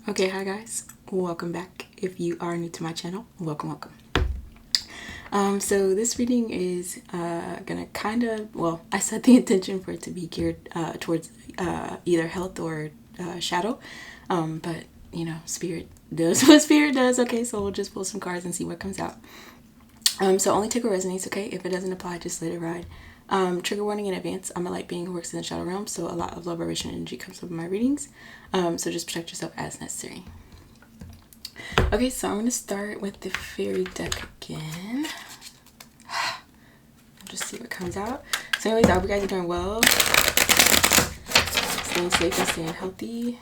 Okay, hi guys, welcome back. If you are new to my channel, welcome. So this reading is gonna kind of, well, I set the intention for it to be geared towards either health or shadow, but you know, spirit does what spirit does. Okay, so we'll just pull some cards and see what comes out. So only take what resonates, okay? If it doesn't apply, just let it ride. Trigger warning in advance. I'm a light being who works in the shadow realm, so a lot of low vibration energy comes up in my readings. So just protect yourself as necessary. Okay, so I'm going to start with the fairy deck again. Just see what comes out. So anyways, I hope you guys are doing well. Staying safe and staying healthy.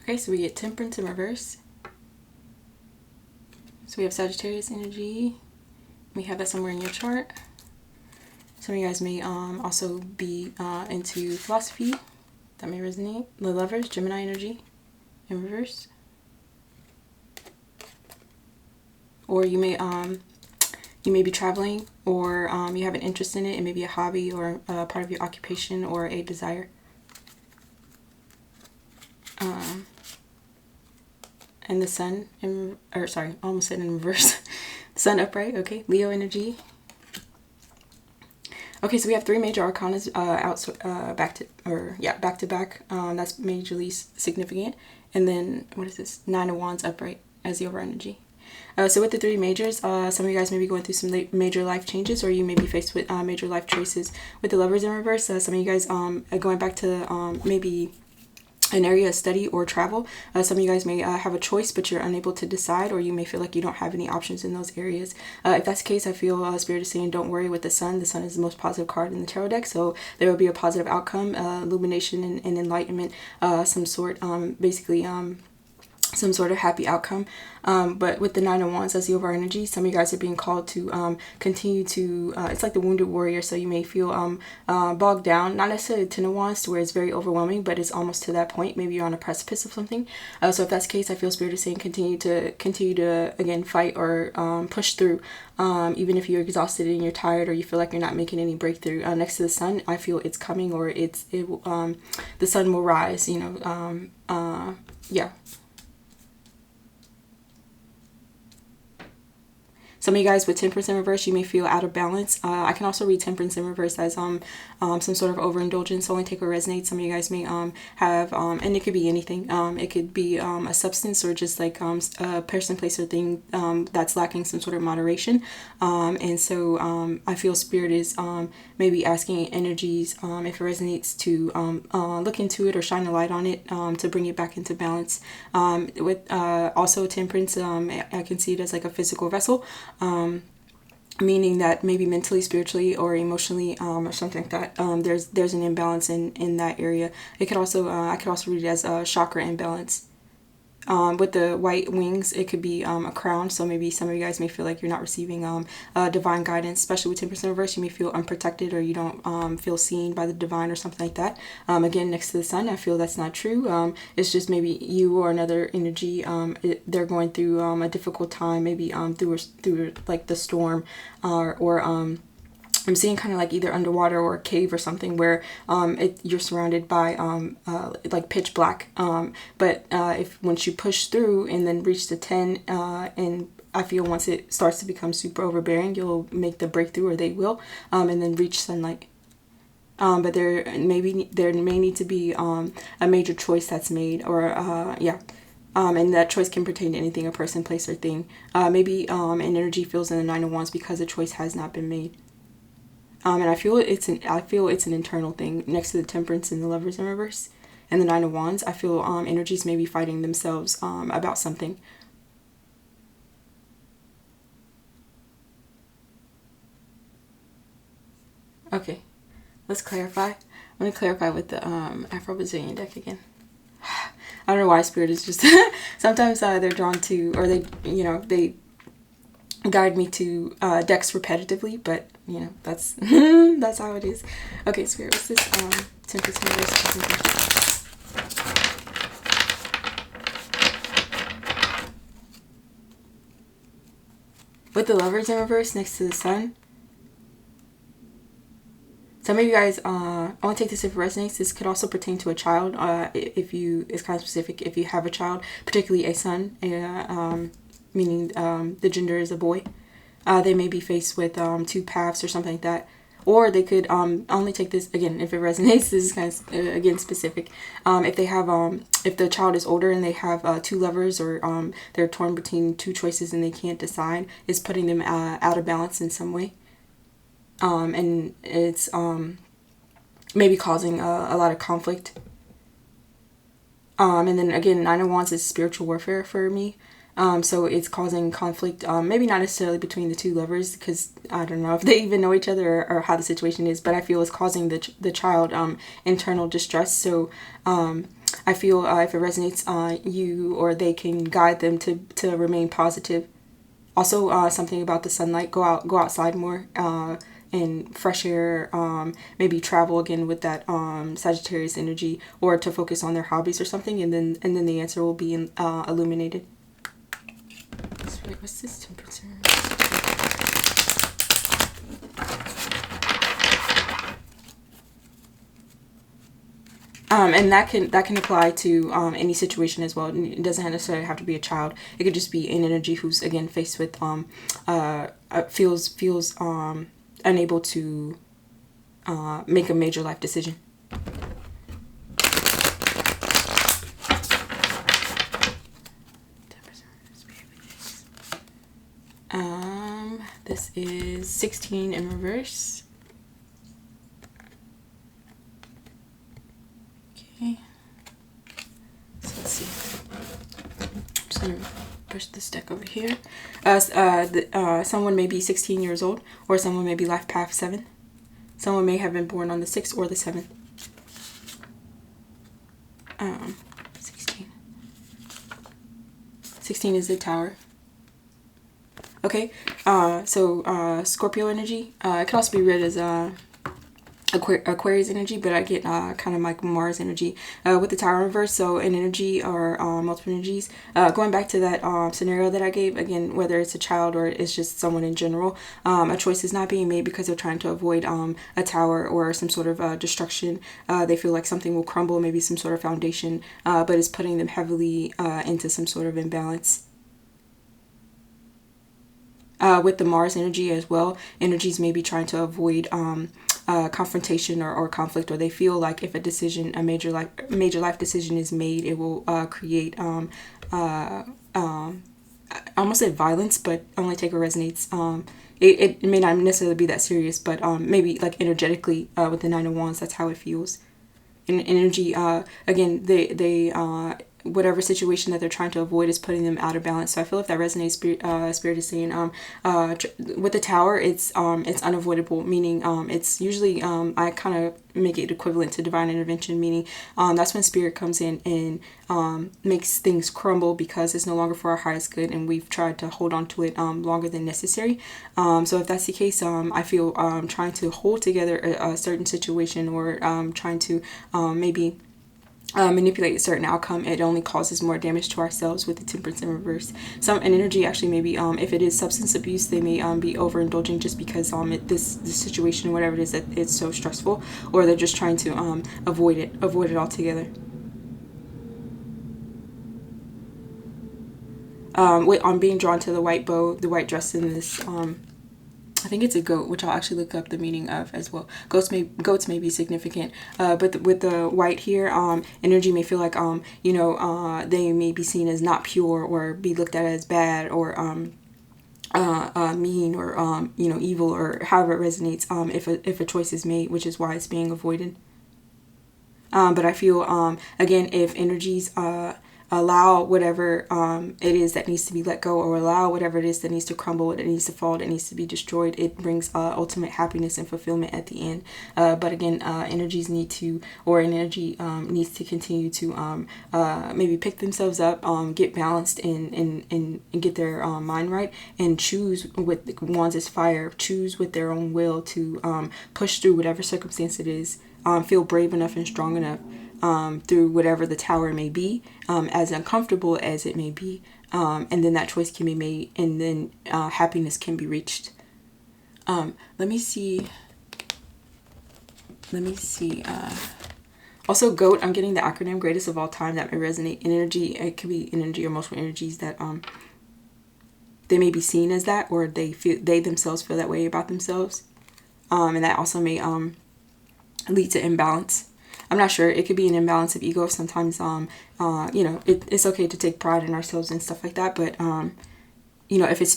Okay, so we get Temperance in reverse. So we have Sagittarius energy. We have that somewhere in your chart. Some of you guys may also be into philosophy. That may resonate. The Lovers, Gemini energy in reverse. Or you may be traveling, or you have an interest in it. It may be a hobby or a part of your occupation or a desire. And the Sun almost said in reverse. Sun upright. Okay, Leo energy. Okay, so we have three major arcanas back to back. That's majorly significant. And then what is this? Nine of Wands upright as the overall energy. So with the three majors, some of you guys may be going through some major life changes, or you may be faced with major life choices. With the Lovers in reverse, some of you guys are going back to maybe an area of study or travel. Some of you guys may have a choice, but you're unable to decide, or you may feel like you don't have any options in those areas. If that's the case, I feel Spirit is saying don't worry with the Sun. The Sun is the most positive card in the tarot deck, so there will be a positive outcome, illumination and enlightenment, some sort, basically some sort of happy outcome. But with the Nine of Wands as the overall energy, some of you guys are being called to continue to, it's like the wounded warrior, so you may feel bogged down, not necessarily Ten of Wands to where it's very overwhelming, but it's almost to that point. Maybe you're on a precipice of something. So if that's the case, I feel Spirit is saying continue to again fight or push through, even if you're exhausted and you're tired, or you feel like you're not making any breakthrough. Next to the Sun, I feel it's coming, or the sun will rise, you know. Yeah. Some of you guys with Temperance in reverse, you may feel out of balance. I can also read Temperance in reverse as some sort of overindulgence. Only take what resonates. Some of you guys may have, and it could be anything. It could be a substance, or just like a person, place, or thing that's lacking some sort of moderation. And so I feel Spirit is maybe asking energies, if it resonates, to look into it or shine a light on it, to bring it back into balance. With also Temperance, I can see it as like a physical vessel. Meaning that maybe mentally, spiritually, or emotionally, or something like that, there's an imbalance in that area. It could also I could also read it as a chakra imbalance. With the white wings, it could be a crown. So maybe some of you guys may feel like you're not receiving divine guidance, especially with 10% reverse. You may feel unprotected, or you don't feel seen by the divine or something like that. Again, next to the Sun, I feel that's not true. It's just maybe you or another energy, they're going through a difficult time, maybe through like the storm, or I'm seeing kind of like either underwater or a cave or something where you're surrounded by like pitch black. But if once you push through and then reach the 10, and I feel once it starts to become super overbearing, you'll make the breakthrough, or they will, and then reach sunlight. But there may need to be a major choice that's made, or and that choice can pertain to anything, a person, place, or thing. Maybe an energy feels in the Nine of Wands because a choice has not been made. And I feel it's an internal thing. Next to the Temperance and the Lovers in reverse and the Nine of Wands, I feel energies may be fighting themselves about something. Okay, let's clarify. I'm going to clarify with the Afro-Brazilian deck again. I don't know why Spirit is just sometimes they're drawn to, or they guide me to decks repetitively, but you know, that's that's how it is. Okay, Spirit, what's this 10% reverse? With the Lovers in reverse next to the Sun. Some of you guys, I want to take this if it resonates. This could also pertain to a child. If you, it's kind of specific. If you have a child, particularly a son, meaning the gender is a boy, they may be faced with two paths or something like that. Or they could only take this again if it resonates. This is kind of again specific. If they have if the child is older and they have two lovers, or they're torn between two choices and they can't decide, it's putting them out of balance in some way. And it's maybe causing a lot of conflict. And then again, Nine of Wands is spiritual warfare for me. So it's causing conflict, maybe not necessarily between the two lovers, because I don't know if they even know each other, or how the situation is, but I feel it's causing the child internal distress. So I feel if it resonates, you or they can guide them to remain positive. Also, something about the sunlight, go outside more, and fresh air, maybe travel again with that Sagittarius energy, or to focus on their hobbies or something, and then the answer will be illuminated. What's this temperature? And that can apply to any situation as well. It doesn't necessarily have to be a child. It could just be an energy who's again faced with feels unable to make a major life decision. This is 16 in reverse. Okay. So let's see. I'm just gonna push this deck over here. Someone may be 16 years old, or someone may be life path 7. Someone may have been born on the 6th or the 7th. 16. 16 is the Tower. Okay, so Scorpio energy. It could also be read as Aquarius energy, but I get kind of like Mars energy with the Tower reverse. So an energy, or multiple energies. Going back to that scenario that I gave, again, whether it's a child or it's just someone in general, a choice is not being made because they're trying to avoid a tower or some sort of destruction. They feel like something will crumble, maybe some sort of foundation, but it's putting them heavily into some sort of imbalance. With the Mars energy as well, energies may be trying to avoid confrontation or conflict, or they feel like if a major life decision is made, it will create I almost said violence, but only take what resonates. It may not necessarily be that serious, but maybe like energetically with the Nine of Wands, that's how it feels. In energy, again, they whatever situation that they're trying to avoid is putting them out of balance. So I feel if that resonates, Spirit is saying with the Tower, it's unavoidable, meaning it's usually I kind of make it equivalent to divine intervention, meaning that's when Spirit comes in and makes things crumble because it's no longer for our highest good, and we've tried to hold on to it longer than necessary. So if that's the case, I feel trying to hold together a certain situation, or trying to maybe manipulate a certain outcome, it only causes more damage to ourselves with the Temperance in reverse. An energy actually maybe if it is substance abuse, they may be overindulging just because this situation, whatever it is, that it's so stressful, or they're just trying to avoid it altogether. I'm being drawn to the white bow, the white dress in this I think it's a goat, which I'll actually look up the meaning of as well. Goats may be significant, but with the white here, energy may feel like they may be seen as not pure, or be looked at as bad, or mean, or evil, or however it resonates. If a choice is made, which is why it's being avoided. But I feel again, if energies allow whatever it is that needs to be let go, or allow whatever it is that needs to crumble, that needs to fall, that needs to be destroyed. It brings ultimate happiness and fulfillment at the end. But again, energies need to, or an energy needs to continue to maybe pick themselves up, get balanced, and get their mind right, and choose with wands as fire, choose with their own will to push through whatever circumstance it is. Feel brave enough and strong enough through whatever the tower may be, as uncomfortable as it may be, and then that choice can be made, and then happiness can be reached. Let me see. Also, GOAT, I'm getting the acronym greatest of all time. That may resonate in energy. It could be energy or multiple energies that they may be seen as that, or they themselves feel that way about themselves, and that also may lead to imbalance. I'm not sure. It could be an imbalance of ego. Sometimes, it's okay to take pride in ourselves and stuff like that. But, if it's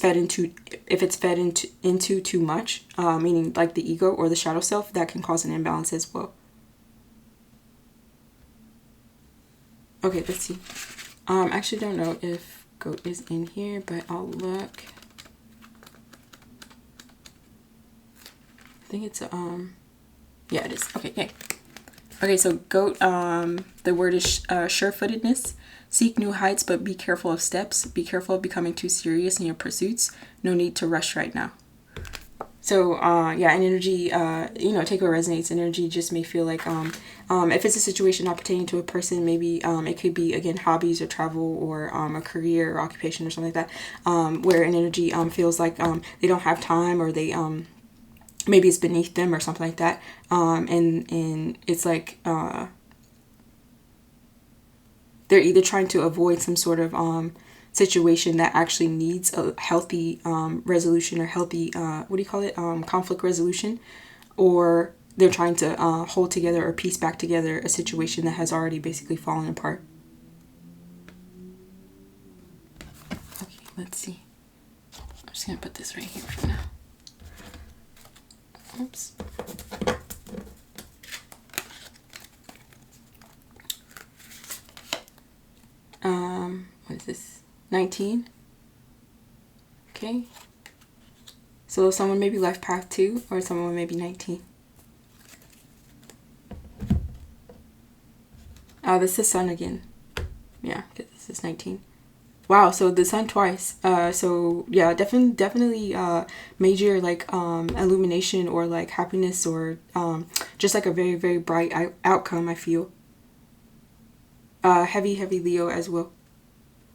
fed into too much, meaning like the ego or the shadow self, that can cause an imbalance as well. Okay, let's see. I actually don't know if GOAT is in here, but I'll look. I think it's yeah, it is. Okay, yay. Okay, so GOAT, the word is sure-footedness. Seek new heights, but be careful of steps. Be careful of becoming too serious in your pursuits. No need to rush right now. So, yeah, an energy, take what resonates. Energy just may feel like, if it's a situation not pertaining to a person, maybe it could be, again, hobbies or travel, or a career or occupation or something like that, where an energy feels like they don't have time, or they maybe it's beneath them or something like that, and it's like they're either trying to avoid some sort of situation that actually needs a healthy resolution, or healthy conflict resolution, or they're trying to hold together or piece back together a situation that has already basically fallen apart. Okay, let's see. I'm just gonna put this right here for now. Oops. What is this? 19. Okay. So someone may be life path 2, or someone may be 19. Oh, this is sun again. Yeah, this is 19. Wow, so the sun twice. So yeah, definitely major like illumination, or like happiness, or just like a very, very bright outcome, I feel. Heavy Leo as well.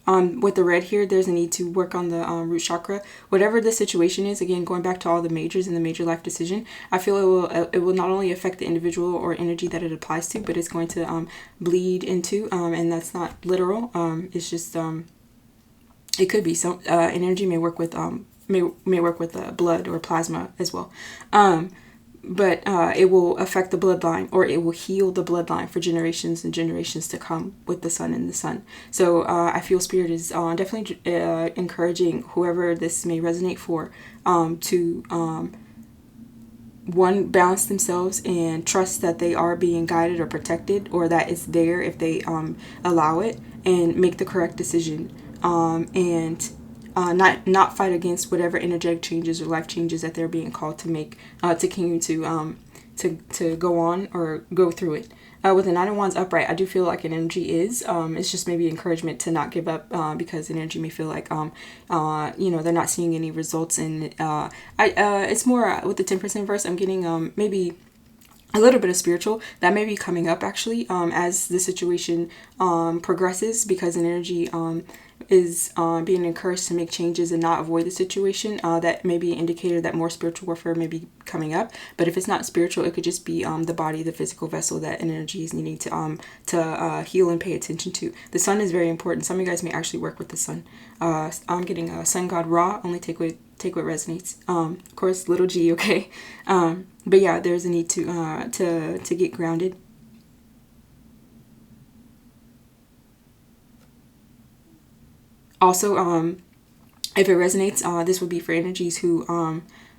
With the red here, there's a need to work on the root chakra. Whatever the situation is, again, going back to all the majors and the major life decision, I feel it will not only affect the individual or energy that it applies to, but it's going to bleed into, and that's not literal. It's just it could be some energy may work with blood or plasma as well. But it will affect the bloodline, or it will heal the bloodline for generations and generations to come with the sun and the sun. So I feel Spirit is definitely encouraging whoever this may resonate for to one, balance themselves and trust that they are being guided or protected, or that it's there if they allow it, and make the correct decision, and not fight against whatever energetic changes or life changes that they're being called to make, to continue to go on or go through it. With the 9 of Wands upright, I do feel like an energy is, it's just maybe encouragement to not give up, because an energy may feel like, they're not seeing any results. And it's more with the Temperance inverse, I'm getting maybe a little bit of spiritual that may be coming up actually as the situation progresses, because an energy is being encouraged to make changes and not avoid the situation. That may be an indicator that more spiritual warfare may be coming up. But if it's not spiritual, it could just be the body, the physical vessel that an energy is needing to heal and pay attention to. The sun is very important. Some of you guys may actually work with the sun. I'm getting a sun god Ra. Only take what resonates. Of course, little g, okay. But yeah, there's a need to get grounded. Also, if it resonates, this would be for energies who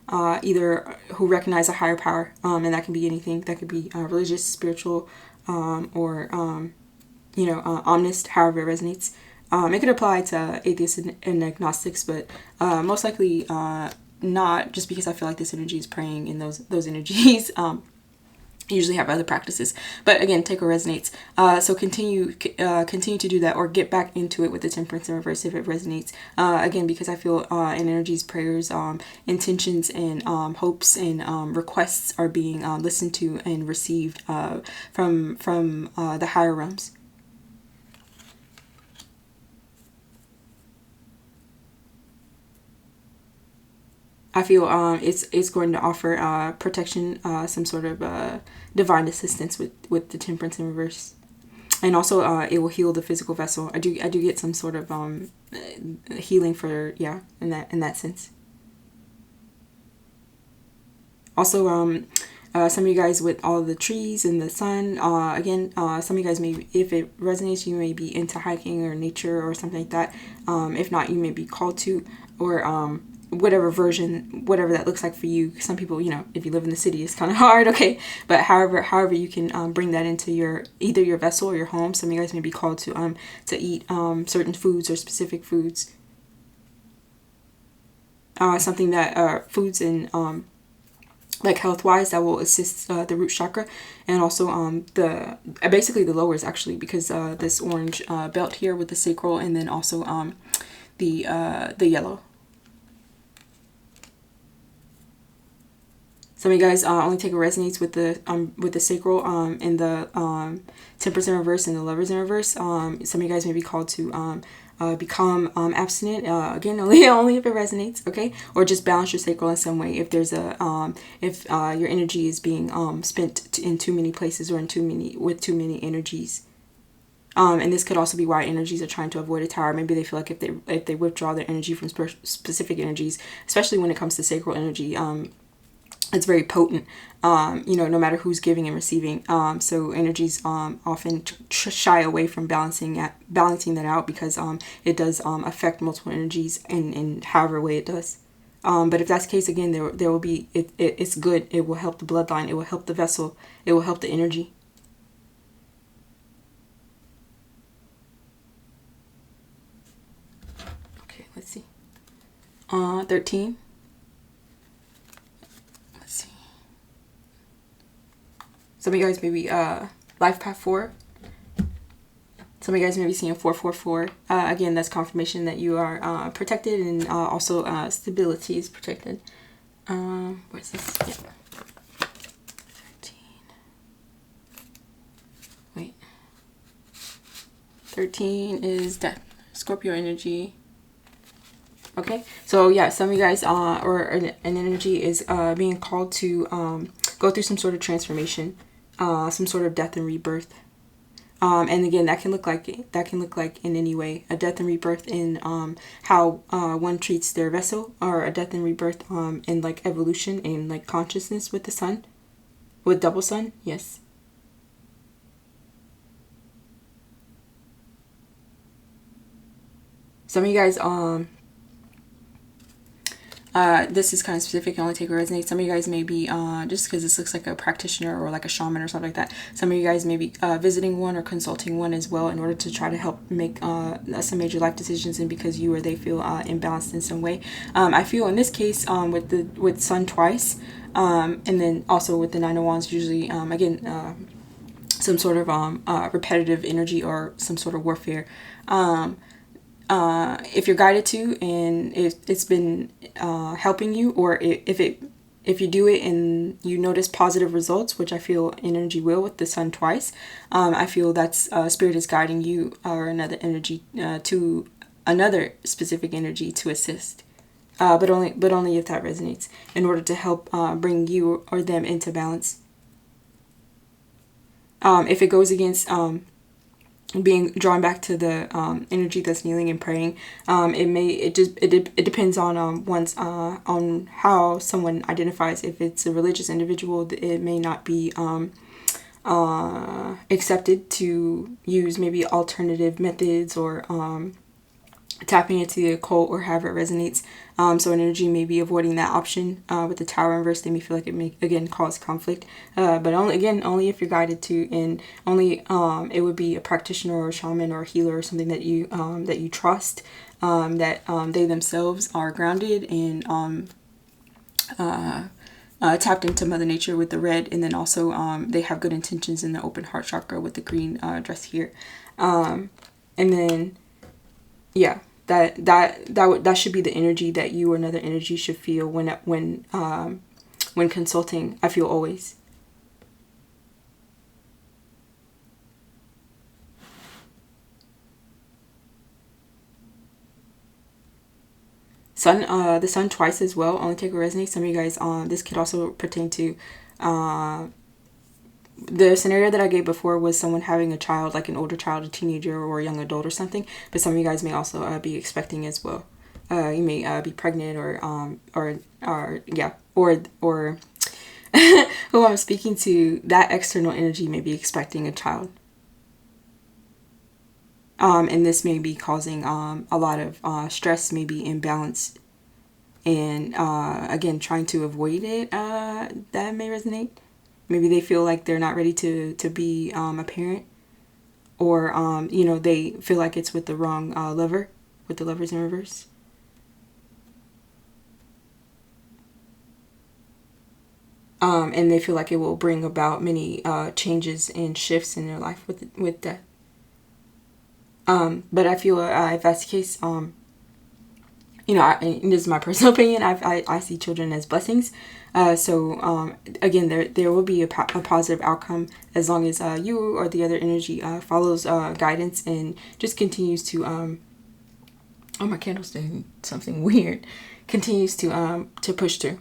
either who recognize a higher power, and that can be anything. That could be religious, spiritual, or omnist, however it resonates. It could apply to atheists and agnostics, but most likely not, just because I feel like this energy is praying in those energies. Usually have other practices, but again, Take What Resonates. So continue to do that, or get back into it with the Temperance in reverse if it resonates. Again, because I feel in energies, prayers, intentions, and hopes and requests are being listened to and received from the higher realms. I feel it's going to offer protection, some sort of divine assistance with the Temperance in reverse, and also it will heal the physical vessel. I do get some sort of healing for in that sense. Also, some of you guys with all the trees and the sun. Again, some of you guys may, if it resonates, you may be into hiking or nature or something like that. If not, you may be called to, or whatever that looks like for you. Some people, if you live in the city, it's kind of hard, okay? But however you can bring that into either your vessel or your home. Some of you guys may be called to eat certain foods or specific foods. Something that foods and like health-wise that will assist the root chakra, and also basically the lowers, actually, because this orange belt here with the sacral, and then also the yellow. Some of you guys only take what resonates with the sacral and the Temperance in reverse and the Lovers in reverse. Some of you guys may be called to become abstinent. Again, only if it resonates, okay? Or just balance your sacral in some way. If there's if your energy is being spent in too many places, or with too many energies. And this could also be why energies are trying to avoid a tower. Maybe they feel like if they withdraw their energy from specific energies, especially when it comes to sacral energy, it's very potent, no matter who's giving and receiving. So energies often shy away from balancing that out, because it does affect multiple energies in however way it does. But if that's the case, again, there will be, it's good. It will help the bloodline. It will help the vessel. It will help the energy. Okay, let's see. 13. Some of you guys may be life path 4. Some of you guys may be seeing 444. Again, that's confirmation that you are protected, and also stability is protected. Where's this? Yeah. 13. Wait. 13 is death. Scorpio energy. Okay, so yeah, some of you guys or an energy is being called to go through some sort of transformation. Some sort of death and rebirth, and again, that can look like in any way, a death and rebirth in how one treats their vessel, or a death and rebirth in like evolution and like consciousness with the sun, with double sun. Yes. Some of you guys this is kind of specific, you only take what resonates. Some of you guys may be, just because this looks like a practitioner or like a shaman or something like that, some of you guys may be visiting one or consulting one as well, in order to try to help make some major life decisions, and because you or they feel imbalanced in some way. I feel in this case with Sun twice, and then also with the Nine of Wands, usually again some sort of repetitive energy or some sort of warfare. If you're guided to, and it's been helping you, or if you do it and you notice positive results, which I feel energy will with the Sun twice, I feel that's Spirit is guiding you, or another energy to another specific energy to assist, but only if that resonates, in order to help bring you or them into balance. If it goes against being drawn back to the energy that's kneeling and praying, it depends on one's on how someone identifies. If it's a religious individual, it may not be accepted to use maybe alternative methods, or tapping into the occult or however it resonates. So an energy may be avoiding that option. With the Tower inverse, they may feel like it may again cause conflict. But only if you're guided to, and only it would be a practitioner or a shaman or a healer or something that you trust. That they themselves are grounded and tapped into Mother Nature with the red, and then also they have good intentions in the open heart chakra with the green dress here. And then yeah, that should be the energy that you or another energy should feel when consulting. I feel always. Sun, the sun twice as well. Only take a resonate. Some of you guys, this could also pertain to, the scenario that I gave before was someone having a child, like an older child, a teenager, or a young adult or something. But some of you guys may also be expecting as well. You may be pregnant or yeah, or who I'm speaking to, that external energy may be expecting a child. And this may be causing a lot of stress, maybe imbalance, and again, trying to avoid it. That may resonate. Maybe they feel like they're not ready to be a parent, or they feel like it's with the wrong lover, with the Lovers in reverse. And they feel like it will bring about many changes and shifts in their life with death. But I feel if that's the case, and this is my personal opinion, I see children as blessings. So again, there will be a positive outcome as long as you or the other energy follows guidance and just continues to oh, my candle's doing something weird, continues to push through.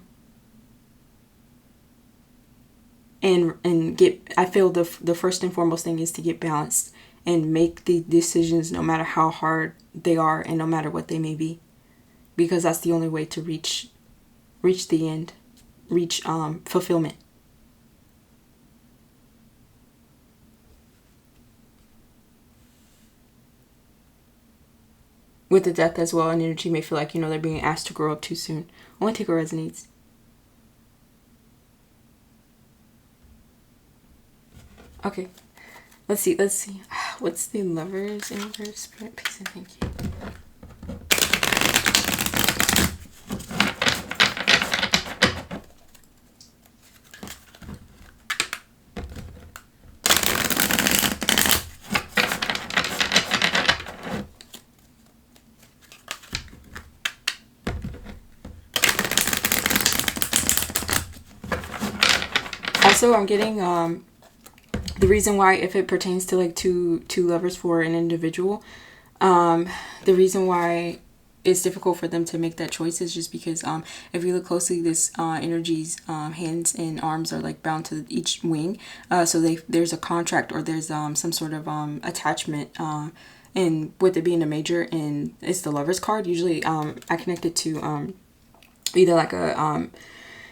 And get, I feel the first and foremost thing is to get balanced and make the decisions no matter how hard they are and no matter what they may be, because that's the only way to reach the end, reach fulfillment. With the death as well, an energy may feel like they're being asked to grow up too soon. Only take what resonates. Okay, let's see. What's the Lovers in reverse? Spirit, peace, and thank you. Also, I'm getting the reason why, if it pertains to like two lovers for an individual, the reason why it's difficult for them to make that choice is just because if you look closely, this energy's hands and arms are like bound to each wing, so there's a contract, or there's some sort of attachment, and with it being a major and it's the Lovers card, usually I connect it to either like a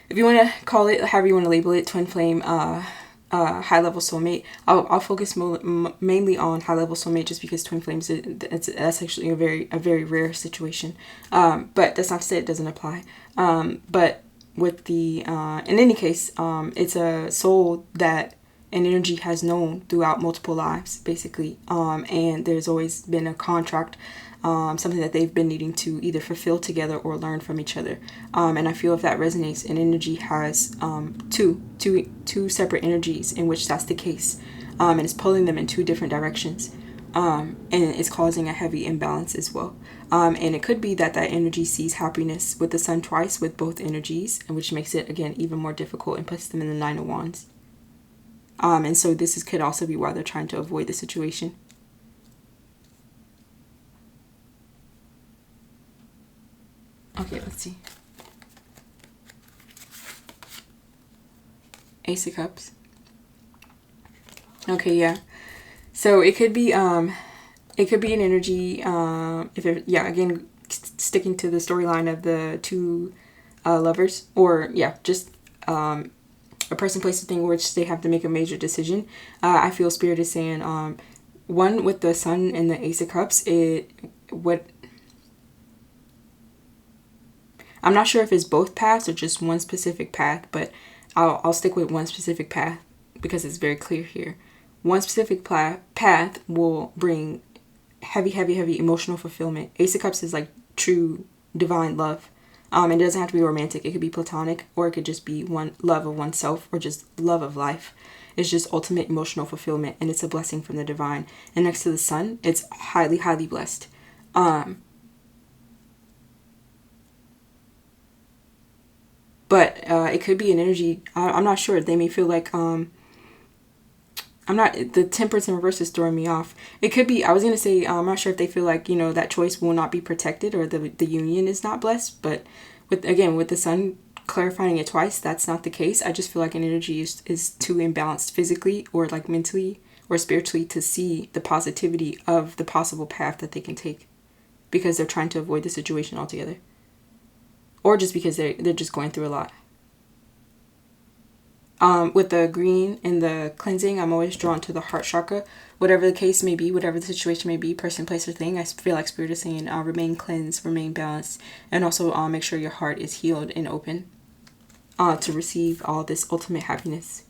if you want to call it however you want to label it, twin flame, high level soulmate. I'll focus mainly on high level soulmate, just because twin flames, that's actually a very rare situation. But that's not to say it doesn't apply. But with the in any case, it's a soul that an energy has known throughout multiple lives, basically. And there's always been a contract, something that they've been needing to either fulfill together or learn from each other. And I feel if that resonates, an energy has two separate energies in which that's the case, and it's pulling them in two different directions, and it's causing a heavy imbalance as well. And it could be that energy sees happiness with the sun twice with both energies, and which makes it again even more difficult and puts them in the Nine of Wands. And so this could also be why they're trying to avoid the situation. Okay, let's see. Ace of Cups. Okay, yeah. So it could be an energy, again, sticking to the storyline of the two lovers, or just a person, place, a thing, which they have to make a major decision. I feel Spirit is saying, one, with the Sun and the Ace of Cups, I'm not sure if it's both paths or just one specific path, but I'll stick with one specific path because it's very clear here. One specific path will bring heavy, heavy, heavy emotional fulfillment. Ace of Cups is like true divine love. It doesn't have to be romantic. It could be platonic, or it could just be one love of oneself, or just love of life. It's just ultimate emotional fulfillment, and it's a blessing from the divine. And next to the sun, it's highly, highly blessed. But it could be an energy. I'm not sure. They may feel like I'm not, the Temperance in reverse is throwing me off. It could be, I was going to say, I'm not sure if they feel like, that choice will not be protected, or the union is not blessed. But with the sun clarifying it twice, that's not the case. I just feel like an energy is too imbalanced physically or like mentally or spiritually to see the positivity of the possible path that they can take, because they're trying to avoid the situation altogether. Or just because they're just going through a lot. With the green and the cleansing, I'm always drawn to the heart chakra. Whatever the case may be, whatever the situation may be, person, place, or thing, I feel like Spirit is saying remain cleansed, remain balanced, and also make sure your heart is healed and open to receive all this ultimate happiness.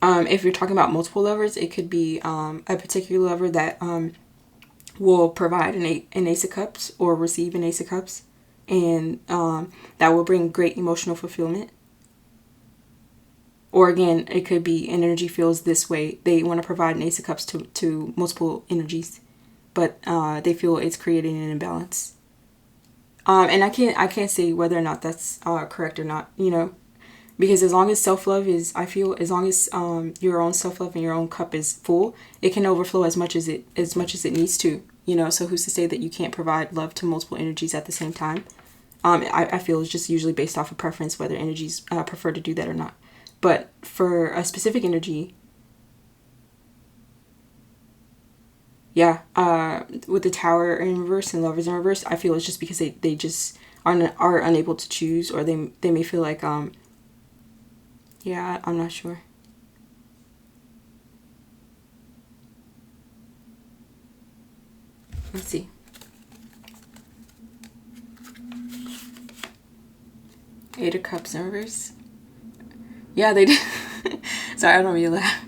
If you're talking about multiple lovers, it could be a particular lover that will provide an Ace of Cups or receive an Ace of Cups. And that will bring great emotional fulfillment. Or again, it could be an energy feels this way. They want to provide an Ace of Cups to multiple energies, but they feel it's creating an imbalance. And I can't say whether or not that's correct or not, because as long as self-love is, I feel, as long as your own self-love and your own cup is full, it can overflow as much as it needs to. So who's to say that you can't provide love to multiple energies at the same time? I feel it's just usually based off of preference, whether energies prefer to do that or not. But for a specific energy, with the Tower in reverse and Lovers in reverse, I feel it's just because they just are unable to choose, or they may feel like, I'm not sure. Let's see. Eight of Cups in reverse. Yeah, they did. Sorry, I don't really laugh.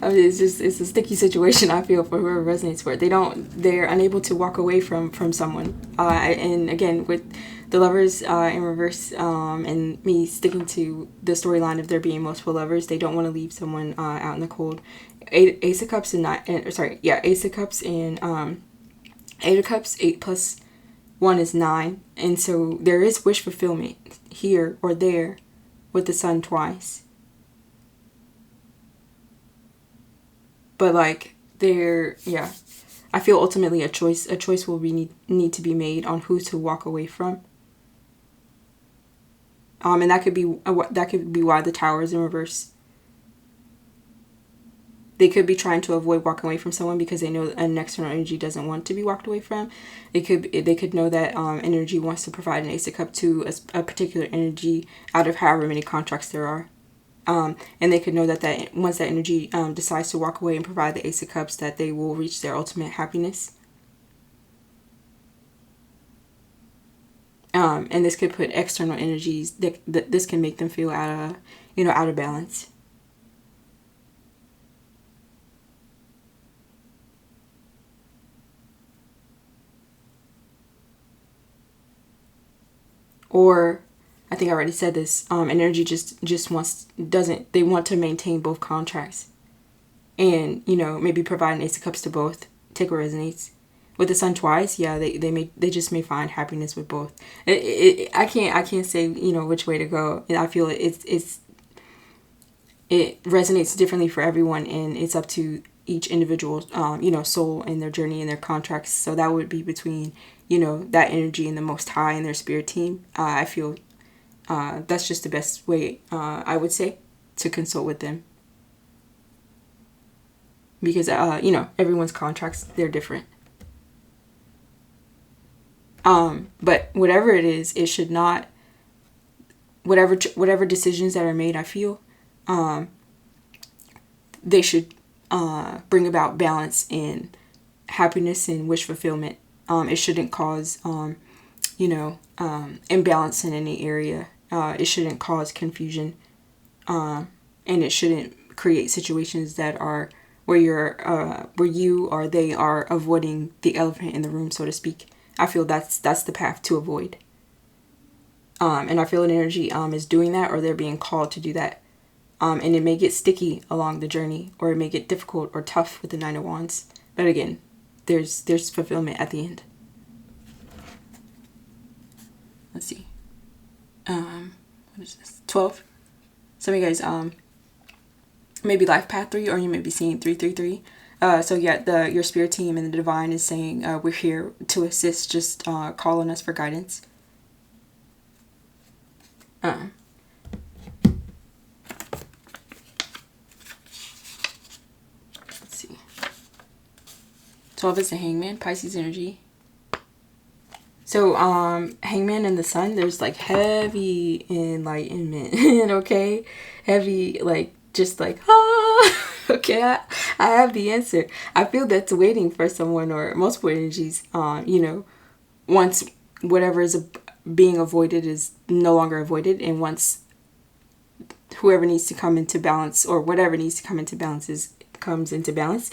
It's a sticky situation, I feel, for whoever resonates for it. They're unable to walk away from someone. And again, with the Lovers in reverse, and me sticking to the storyline of there being multiple lovers, they don't want to leave someone out in the cold. Ace of Cups Ace of Cups and Eight of Cups, 8 plus 1 is 9. And so there is wish fulfillment here or there with the sun twice. But I feel ultimately a choice will need to be made on who to walk away from. And that could be why the Tower is in reverse. They could be trying to avoid walking away from someone because they know an external energy doesn't want to be walked away from. They could know that energy wants to provide an Ace of Cups to a particular energy out of however many contracts there are. And they could know that once that energy decides to walk away and provide the Ace of Cups, that they will reach their ultimate happiness. And this could put external energies that this can make them feel out of balance. Or, I think I already said this, energy they want to maintain both contracts. And, maybe provide an Ace of Cups to both. Take what resonates. With the Sun twice, they just may find happiness with both. I can't say, which way to go. And I feel it resonates differently for everyone, and it's up to each individual, soul and their journey and their contracts. So that would be between, that energy and the Most High and their spirit team. I feel that's just the best way, I would say, to consult with them. Because, everyone's contracts, they're different. But whatever it is, it should not, whatever decisions that are made, I feel, they should bring about balance and happiness and wish fulfillment It shouldn't cause, imbalance in any area. It shouldn't cause confusion. And it shouldn't create situations that are where you or they are avoiding the elephant in the room, so to speak. I feel that's the path to avoid. And I feel an energy is doing that, or they're being called to do that. And it may get sticky along the journey, or it may get difficult or tough with the Nine of Wands. But again, there's fulfillment at the end. Let's see. What is this? 12. Some of you guys maybe life path 3, or you may be seeing 333. So yeah, your spirit team and the divine is saying we're here to assist. Just call on us for guidance. Let's see. 12 is the Hangman, Pisces energy. So Hangman and the Sun, there's like heavy enlightenment. Okay, heavy, like just like okay, I have the answer. I feel that's waiting for someone, or multiple energies. Once whatever is being avoided is no longer avoided, and once whoever needs to come into balance, or whatever needs to come into balance comes into balance,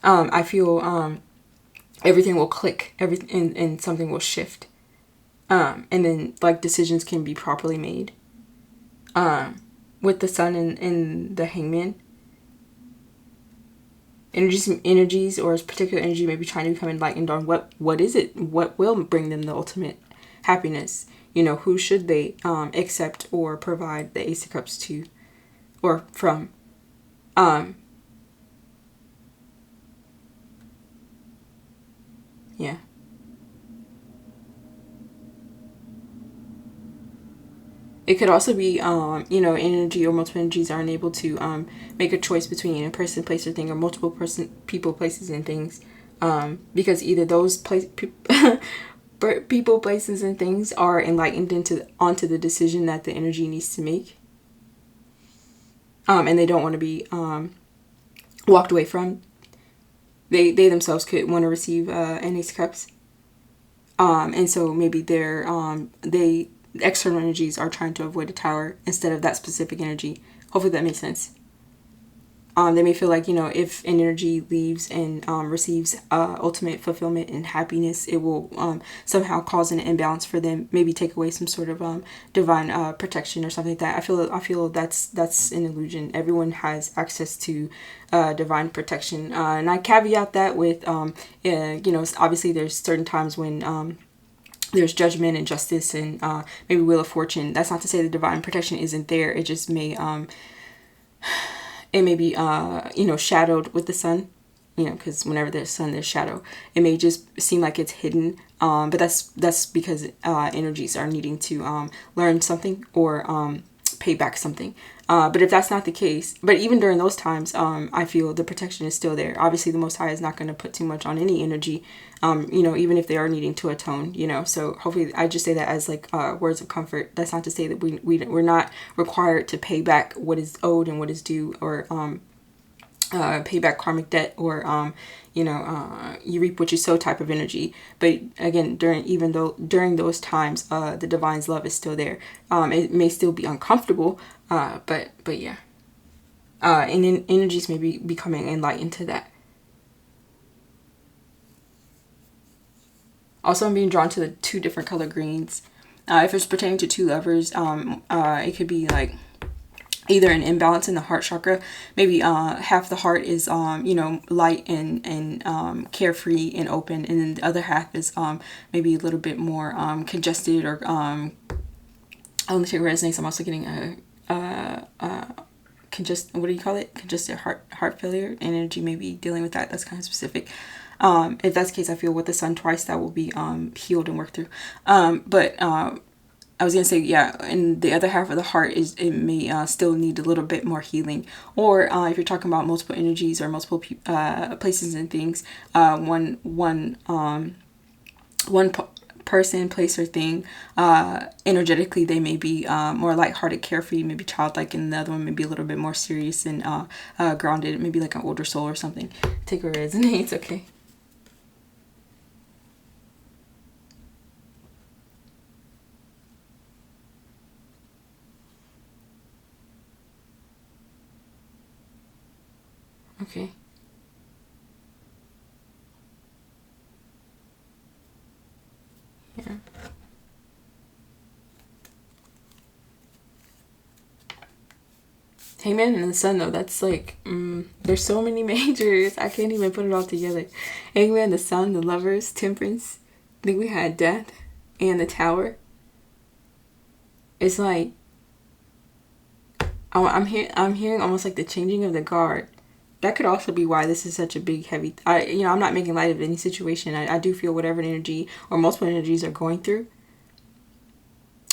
I feel everything will click, and something will shift, and then like decisions can be properly made. With the Sun and the Hangman, energies or a particular energy may be trying to become enlightened on what is it, what will bring them the ultimate happiness. Who should they accept or provide the Ace of Cups to or from. Yeah. It could also be, energy or multiple energies are unable to make a choice between a person, place, or thing, or multiple people, places, and things. Because either those people, places, and things are enlightened onto the decision that the energy needs to make. And they don't want to be walked away from. They themselves could want to receive an Ace of Cups. And so maybe external energies are trying to avoid a Tower instead of that specific energy. Hopefully that makes sense. They may feel like, if an energy leaves and receives ultimate fulfillment and happiness, it will somehow cause an imbalance for them, maybe take away some sort of divine protection or something like that. I feel that's an illusion. Everyone has access to divine protection. And I caveat that with, obviously there's certain times when there's judgment and justice and maybe Wheel of Fortune. That's not to say the divine protection isn't there. It just may be shadowed with the Sun, because whenever there's sun there's shadow. It may just seem like it's hidden, but that's because energies are needing to learn something or pay back something. But if that's not the case, but even during those times, I feel the protection is still there. Obviously the Most High is not going to put too much on any energy, even if they are needing to atone, so hopefully I just say that as like words of comfort. That's not to say that we're not required to pay back what is owed and what is due, or pay back karmic debt, or you reap what you sow type of energy. But again, during those times, the divine's love is still there. It may still be uncomfortable, but yeah, and energies may be becoming enlightened to that. Also, I'm being drawn to the 2 different color greens. If it's pertaining to 2 lovers, it could be like either an imbalance in the heart chakra. Maybe half the heart is light and carefree and open, and then the other half is maybe a little bit more congested, or I only take resonates. I'm also getting what do you call it? Congested heart failure energy. Maybe dealing with that. That's kind of specific. If that's the case, I feel with the Sun twice that will be healed and worked through. But I was gonna say, yeah, and the other half of the heart it may still need a little bit more healing. Or if you're talking about multiple energies or multiple places and things, one person, place, or thing, energetically they may be more lighthearted, carefree, maybe childlike, and the other one may be a little bit more serious and grounded, maybe like an older soul or something. Take a resonates, okay. Okay. Yeah. Hangman and the Sun, though, that's like, there's so many majors. I can't even put it all together. Hangman, the Sun, the Lovers, Temperance. I think we had Death and the Tower. It's like, I'm hearing almost like the changing of the guard. That could also be why this is such a big, heavy. I'm not making light of any situation. I do feel whatever energy or multiple energies are going through.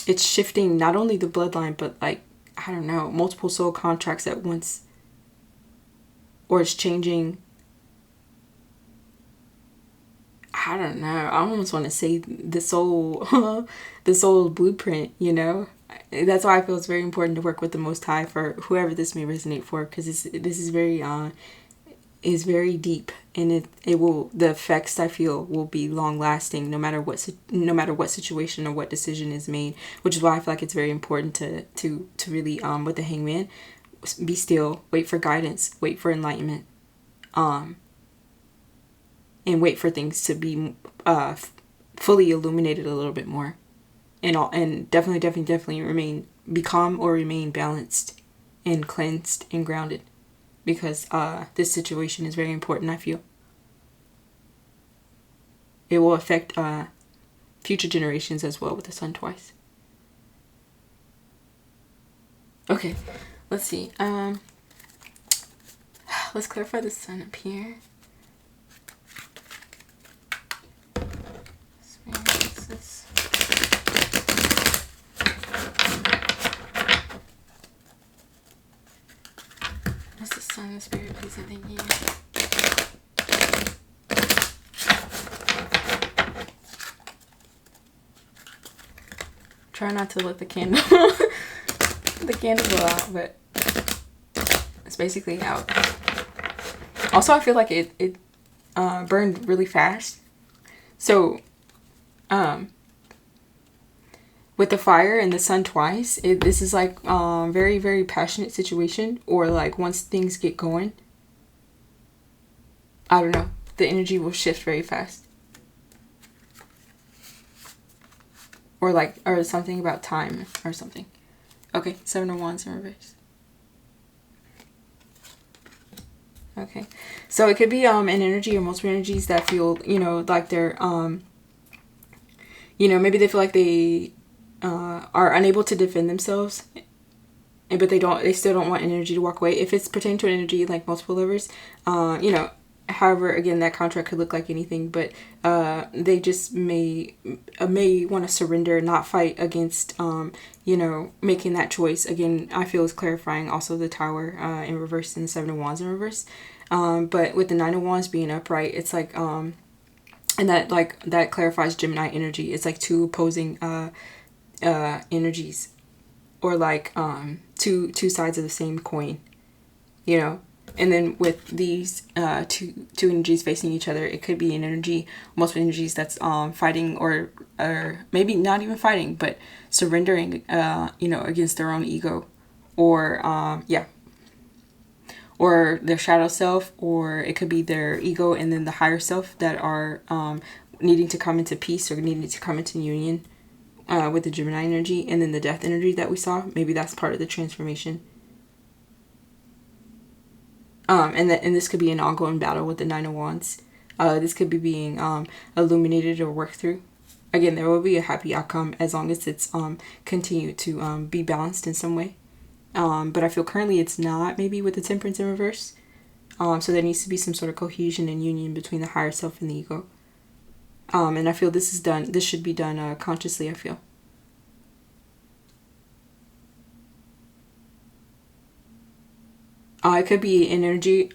It's shifting not only the bloodline, but like, I don't know, multiple soul contracts at once. Or it's changing. I don't know. I almost want to say the soul, the soul blueprint, you know? That's why I feel it's very important to work with the Most High for whoever this may resonate for, because this is very deep, and it will, the effects I feel will be long lasting no matter what situation or what decision is made, which is why I feel like it's very important to really with the Hangman, be still, wait for guidance, wait for enlightenment, and wait for things to be fully illuminated a little bit more, and definitely be calm or remain balanced and cleansed and grounded, because this situation is very important. I feel it will affect future generations as well with the Sun twice. Okay, let's see. Let's clarify the Sun up here. What's the Sun, the Spirit, please, and thank you. Try not to let the candle go out, but it's basically out. Also, I feel like it burned really fast. So, with the fire and the Sun twice, this is like very, very passionate situation, or like once things get going, I don't know, the energy will shift very fast. Or something about time or something. Okay, 7 of Wands in reverse. Okay, so it could be an energy or multiple energies that feel, like they're maybe they feel like they are unable to defend themselves, but they still don't want energy to walk away. If it's pertaining to an energy like multiple lovers, however, again, that contract could look like anything, but they just may want to surrender, not fight against making that choice. Again, I feel is clarifying also the Tower in reverse and the 7 of Wands in reverse, but with the 9 of Wands being upright, it's like and that clarifies Gemini energy. It's like two opposing energies, or like two sides of the same coin, and then with these two energies facing each other, it could be an energy, multiple energies that's fighting, or maybe not even fighting, but surrendering against their own ego, or or their shadow self, or it could be their ego and then the higher self that are needing to come into peace or needing to come into union with the Gemini energy, and then the Death energy that we saw. Maybe that's part of the transformation. And this could be an ongoing battle with the 9 of Wands. This could be being illuminated or worked through. Again, there will be a happy outcome as long as it's continued to be balanced in some way. But I feel currently it's not, maybe with the Temperance in reverse. So there needs to be some sort of cohesion and union between the higher self and the ego. And I feel this should be done consciously, I feel. It could be energy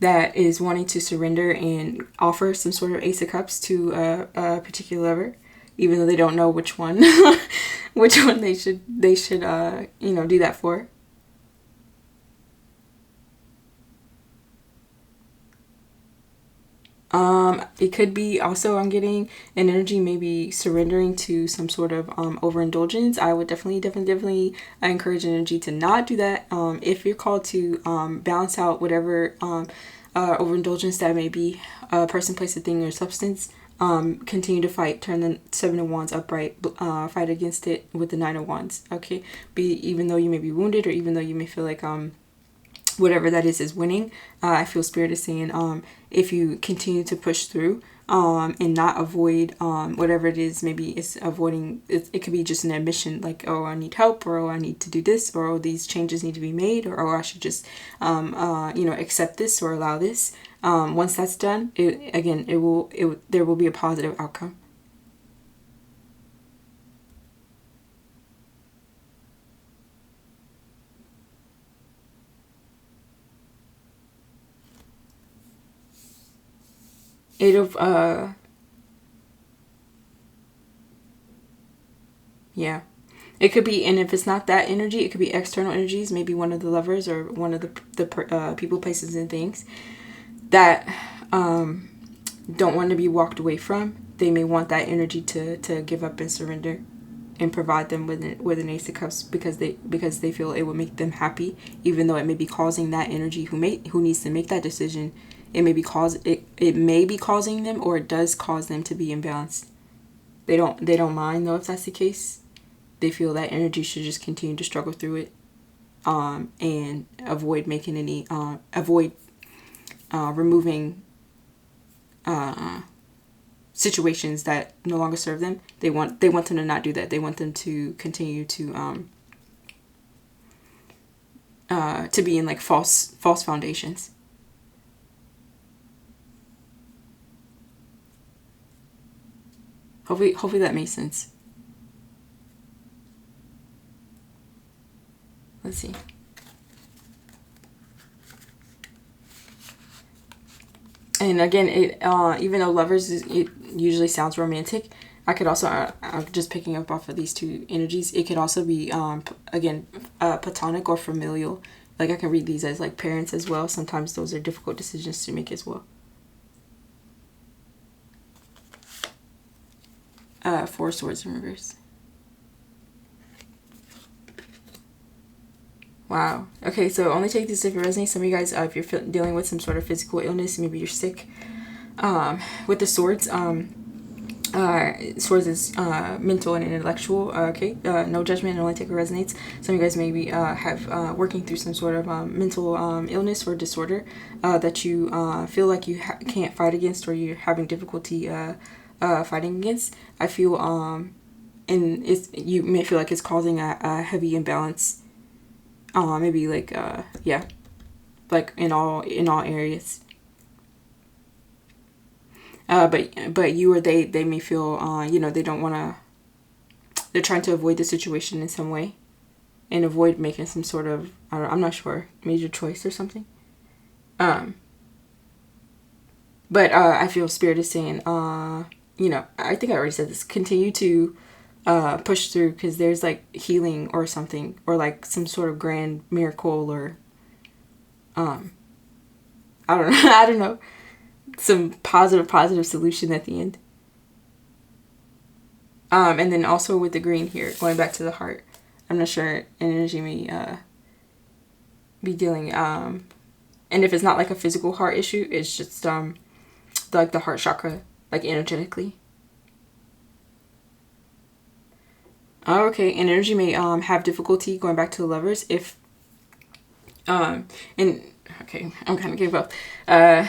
that is wanting to surrender and offer some sort of Ace of Cups to a particular lover, even though they don't know which one they should do that for. It could be also, I'm getting an energy maybe surrendering to some sort of overindulgence. I would definitely encourage energy to not do that. If you're called to balance out whatever overindulgence that may be, a person, place, a thing, or substance, continue to fight. Turn the Seven of Wands upright. Fight against it with the Nine of Wands. Okay, even though you may be wounded, or even though you may feel like whatever that is winning. I feel Spirit is saying if you continue to push through and not avoid whatever it is, maybe it's avoiding it could be just an admission like, oh, I need help, or oh, I need to do this, or oh, these changes need to be made, or oh, I should just accept this or allow this. Once that's done, there will be a positive outcome. Yeah, it could be, and if it's not that energy, it could be external energies, maybe one of the lovers or one of the people, places, and things that don't want to be walked away from. They may want that energy to give up and surrender, and provide them with an Ace of Cups because they feel it would make them happy, even though it may be causing that energy who needs to make that decision. It may be causing them, or it does cause them to be imbalanced. They don't mind though if that's the case. They feel that energy should just continue to struggle through it, and avoid making any removing situations that no longer serve them. They want them to not do that. They want them to continue to be in like false foundations. Hopefully that makes sense. Let's see. And again, even though lovers it usually sounds romantic, I could also I'm just picking up off of these two energies. It could also be platonic or familial. Like I can read these as like parents as well. Sometimes those are difficult decisions to make as well. Four Swords in reverse. Wow. Okay, so only take this if it resonates. Some of you guys, if you're dealing with some sort of physical illness, maybe you're sick. With the swords, swords is mental and intellectual. Okay, no judgment, only take what resonates. Some of you guys maybe have working through some sort of mental illness or disorder that you feel like you can't fight against, or you're having difficulty fighting against. I feel and you may feel like it's causing a heavy imbalance. Maybe like like in all areas. But you or they may feel they don't want to. They're trying to avoid the situation in some way, and avoid making some sort of I'm not sure, major choice or something. But I feel Spirit is saying I think I already said this. Continue to push through, because there's like healing or something, or like some sort of grand miracle, or I don't know. I don't know, some positive solution at the end. And then also with the green here, going back to the heart, I'm not sure energy may be dealing and if it's not like a physical heart issue, it's just like the heart chakra, like energetically. Okay, and energy may have difficulty going back to the lovers if and okay, I'm kind of giving up.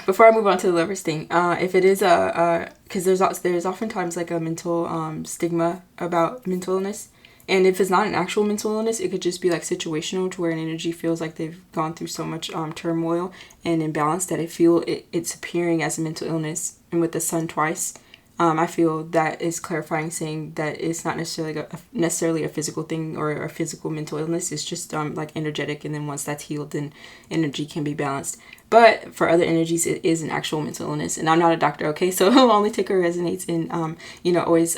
Before I move on to the lovers thing, if it is because there's oftentimes like a mental stigma about mental illness, and if it's not an actual mental illness, it could just be like situational, to where an energy feels like they've gone through so much turmoil and imbalance that it's appearing as a mental illness. And with the sun twice, I feel that is clarifying, saying that it's not necessarily a physical thing or a physical mental illness. It's just like energetic, and then once that's healed, then energy can be balanced. But for other energies, it is an actual mental illness. And I'm not a doctor, okay? So I'll only take what resonates, and always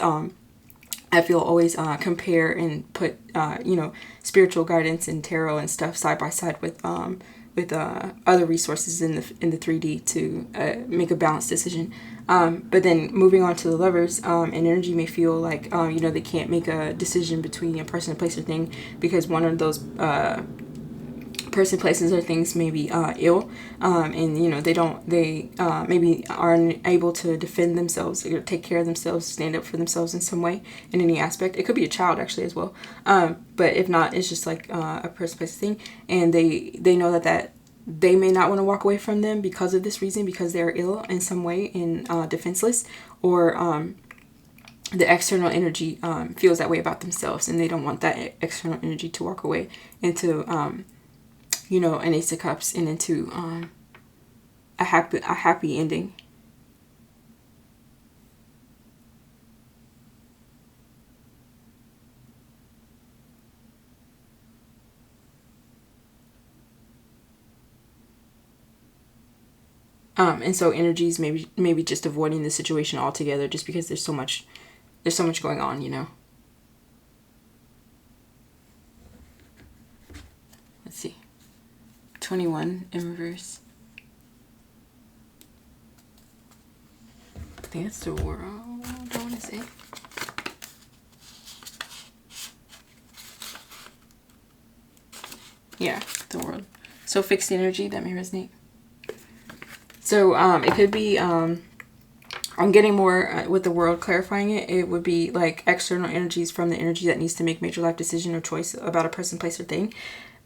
I feel always compare and put spiritual guidance and tarot and stuff side by side with other resources in the 3D to make a balanced decision. But then moving on to the Lovers, and energy may feel like they can't make a decision between a person, place, or thing because one of those person, places, or things may be ill, and they maybe aren't able to defend themselves or take care of themselves, stand up for themselves in some way, in any aspect. It could be a child actually as well, but if not, it's just like a person, place, thing, and they know that they may not want to walk away from them because of this reason, because they're ill in some way and defenseless, or the external energy feels that way about themselves, and they don't want that external energy to walk away into an Ace of Cups and into a happy ending. And so energies maybe just avoiding the situation altogether, just because there's so much going on. Let's see. 21 in reverse. I think that's the world, I want to say. Yeah, the world. So fixed energy, that may resonate. So it could be, I'm getting more with the world clarifying it. It would be like external energies from the energy that needs to make major life decision or choice about a person, place, or thing.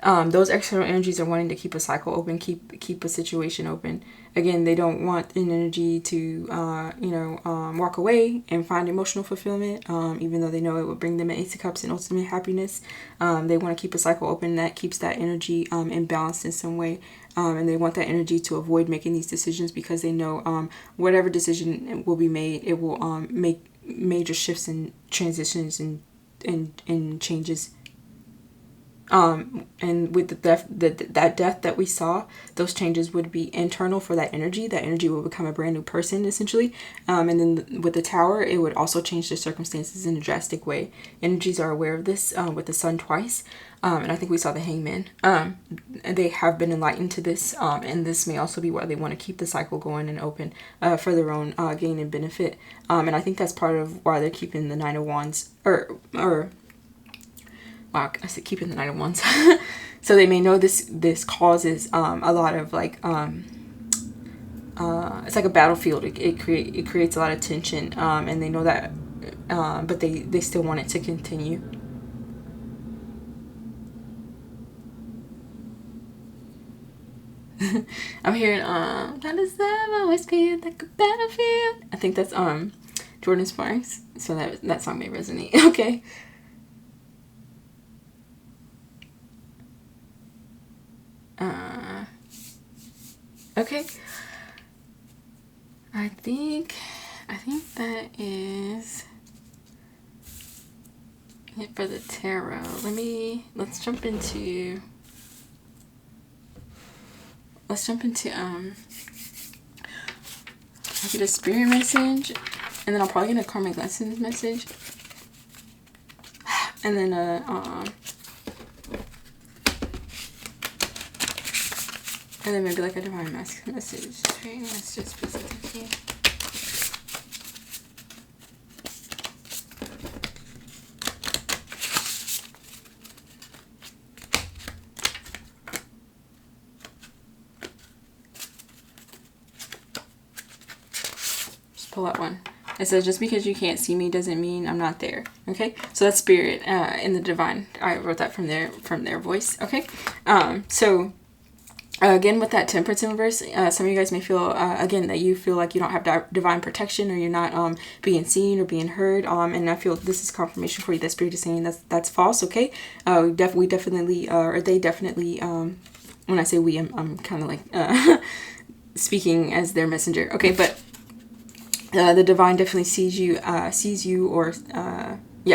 Those external energies are wanting to keep a cycle open, keep a situation open. Again, they don't want an energy to, walk away and find emotional fulfillment, even though they know it would bring them an Ace of Cups and ultimate happiness. They want to keep a cycle open that keeps that energy imbalanced in some way. And they want that energy to avoid making these decisions because they know whatever decision will be made, it will make major shifts and transitions and changes. And with that death that we saw, those changes would be internal for that energy. That energy will become a brand new person, essentially. And then with the Tower, it would also change the circumstances in a drastic way. Energies are aware of this with the Sun twice. And I think we saw the Hangman. And they have been enlightened to this. And this may also be why they want to keep the cycle going and open for their own gain and benefit. And I think that's part of why they're keeping the Nine of Wands, wow, I said keeping the Nine of Wands. So they may know this causes a lot of like it's like a battlefield. It creates a lot of tension, and they know that, but they still want it to continue. I'm hearing that is always feel like a battlefield. I think that's Jordan Sparks. So that song may resonate. Okay. Okay. I think that is it for the tarot. Let's jump into I get a spirit message, and then I'll probably get a karmic lessons message, and then and then maybe like a divine masculine message. Right? Let's just visit it here. Just pull out one. It says, just because you can't see me doesn't mean I'm not there. Okay, so that's spirit in the divine. I wrote that from their voice. Okay, so. Again, with that Temperance in reverse, some of you guys may feel, again, that you feel like you don't have divine protection, or you're not being seen or being heard. And I feel this is confirmation for you that Spirit is saying that's false, okay? We definitely, or they definitely, when I say we, I'm kind of like speaking as their messenger. Okay, but the divine definitely sees you, or...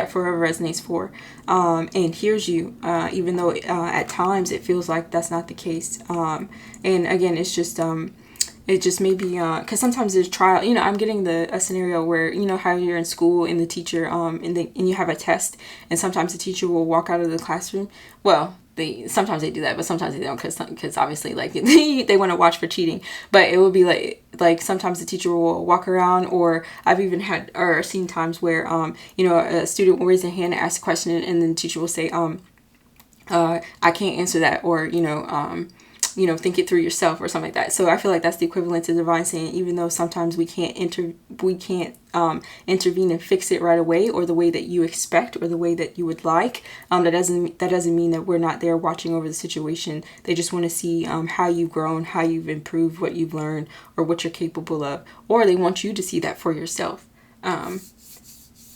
for whoever resonates for, and hears you, even though at times it feels like that's not the case. And again, it's just it just may be because sometimes there's trial. I'm getting a scenario where how you're in school and the teacher and you have a test, and sometimes the teacher will walk out of the classroom. Well, sometimes they do that, but sometimes they don't, because obviously like they want to watch for cheating. But it will be like sometimes the teacher will walk around, or I've even had or seen times where a student will raise their hand and ask a question, and then the teacher will say I can't answer that, or think it through yourself or something like that. So I feel like that's the equivalent to divine saying, even though sometimes we can't intervene and fix it right away, or the way that you expect, or the way that you would like. That doesn't mean that we're not there watching over the situation. They just want to see how you've grown, how you've improved, what you've learned, or what you're capable of, or they want you to see that for yourself.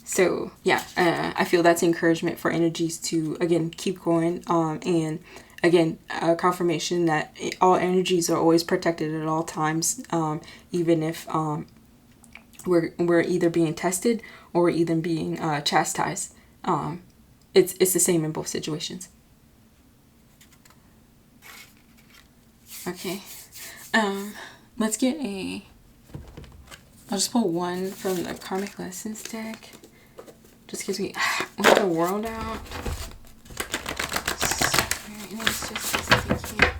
So yeah, I feel that's encouragement for energies to, again, keep going, and again, confirmation that all energies are always protected at all times, even if we're either being tested or we're either being chastised. It's the same in both situations. Okay, let's get I'll just pull one from the Karmic Lessons deck, just because we have the world out. It's just as I can.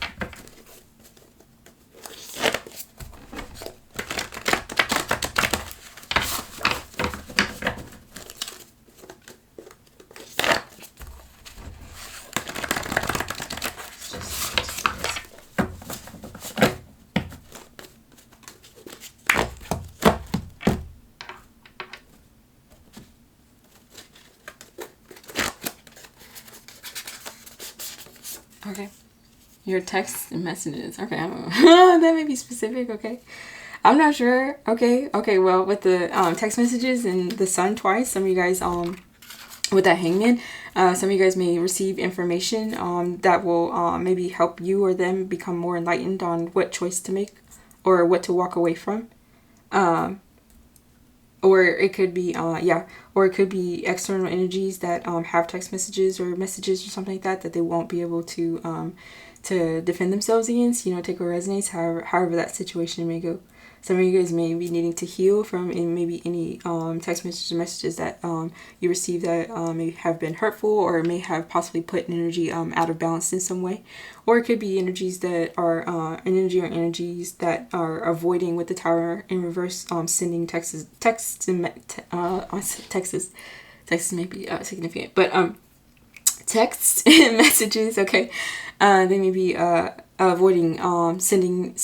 Okay. Your texts and messages. Okay, I don't know. That may be specific, okay? I'm not sure. Okay, well, with the text messages and the sun twice, some of you guys, with that hangman, some of you guys may receive information that will maybe help you or them become more enlightened on what choice to make, or what to walk away from. Or it could be, or it could be external energies that have text messages or messages or something like that they won't be able to defend themselves against. Take what resonates, however that situation may go. Some of you guys may be needing to heal from maybe any text messages that you received that may have been hurtful, or may have possibly put an energy out of balance in some way. Or it could be energies that are energies that are avoiding with the Tower in reverse, sending texts may be significant, but texts and messages, okay, they may be avoiding sending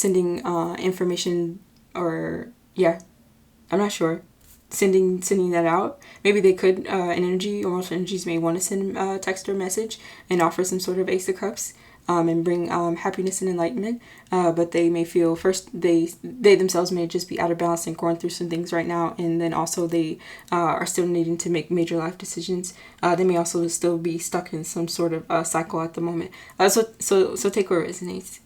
information, or I'm not sure, sending that out. Maybe they could, an energy, or most energies may want to send a text or message and offer some sort of Ace of Cups, and bring happiness and enlightenment, but they may feel first they themselves may just be out of balance and going through some things right now, and then also they are still needing to make major life decisions. They may also still be stuck in some sort of cycle at the moment. So take what resonates.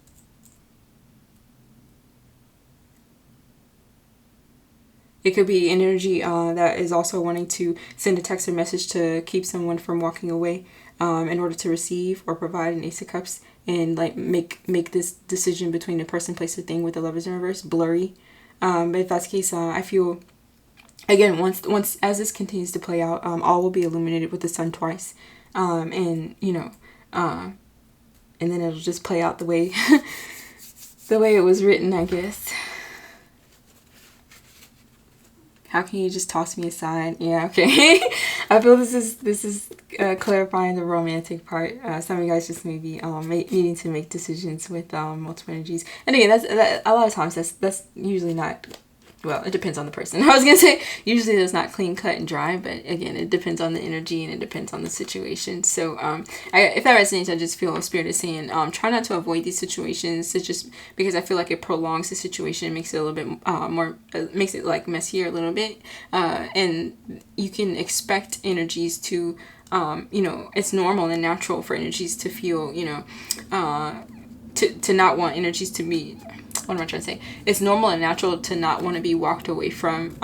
It could be energy that is also wanting to send a text or message to keep someone from walking away, in order to receive or provide an Ace of Cups, and like make this decision between the person, place, or thing with the Lovers in reverse blurry. But if that's the case, I feel, again, once as this continues to play out, all will be illuminated with the sun twice, and and then it'll just play out the way the way it was written, I guess. How can you just toss me aside? Yeah, okay. I feel this is clarifying the romantic part. Some of you guys just may be needing to make decisions with multiple energies. And again, that a lot of times that's usually not. Well, it depends on the person. I was going to say, usually it's not clean cut and dry, but again, it depends on the energy and it depends on the situation. So if that resonates, I just feel Spirit is saying, try not to avoid these situations. It's just because I feel like it prolongs the situation, makes it a little bit more, makes it like messier a little bit. And you can expect energies to, it's normal and natural for energies to feel, to not want energies to be, what am I trying to say? It's normal and natural to not want to be walked away from,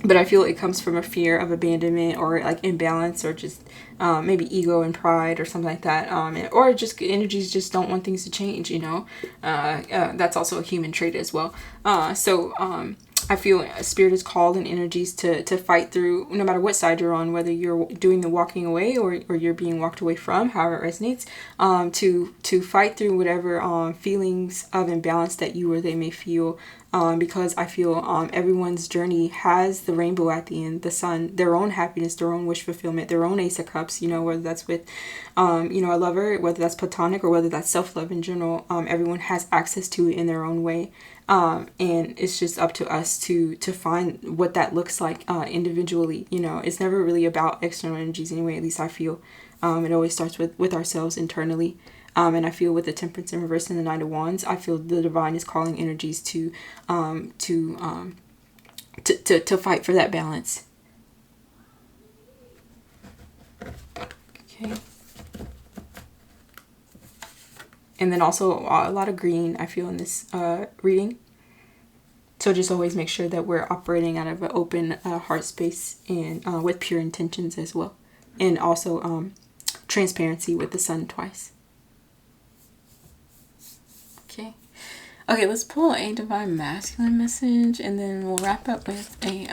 but I feel it comes from a fear of abandonment, or like imbalance, or just maybe ego and pride or something like that, or just energies just don't want things to change, that's also a human trait as well. I feel spirit is called in energies to fight through, no matter what side you're on, whether you're doing the walking away or you're being walked away from, however it resonates, to fight through whatever feelings of imbalance that you or they may feel. Because I feel everyone's journey has the rainbow at the end, the sun, their own happiness, their own wish fulfillment, their own Ace of Cups, whether that's with, a lover, whether that's platonic or whether that's self-love in general. Everyone has access to it in their own way. And it's just up to us to find what that looks like individually. It's never really about external energies anyway, at least I feel. It always starts with ourselves internally. And I feel with the Temperance in reverse and the Nine of Wands, I feel the divine is calling energies to fight for that balance. Okay. And then also a lot of green I feel in this reading. So just always make sure that we're operating out of an open heart space and with pure intentions as well. And also transparency with the sun twice. Okay, let's pull a divine masculine message, and then we'll wrap up with a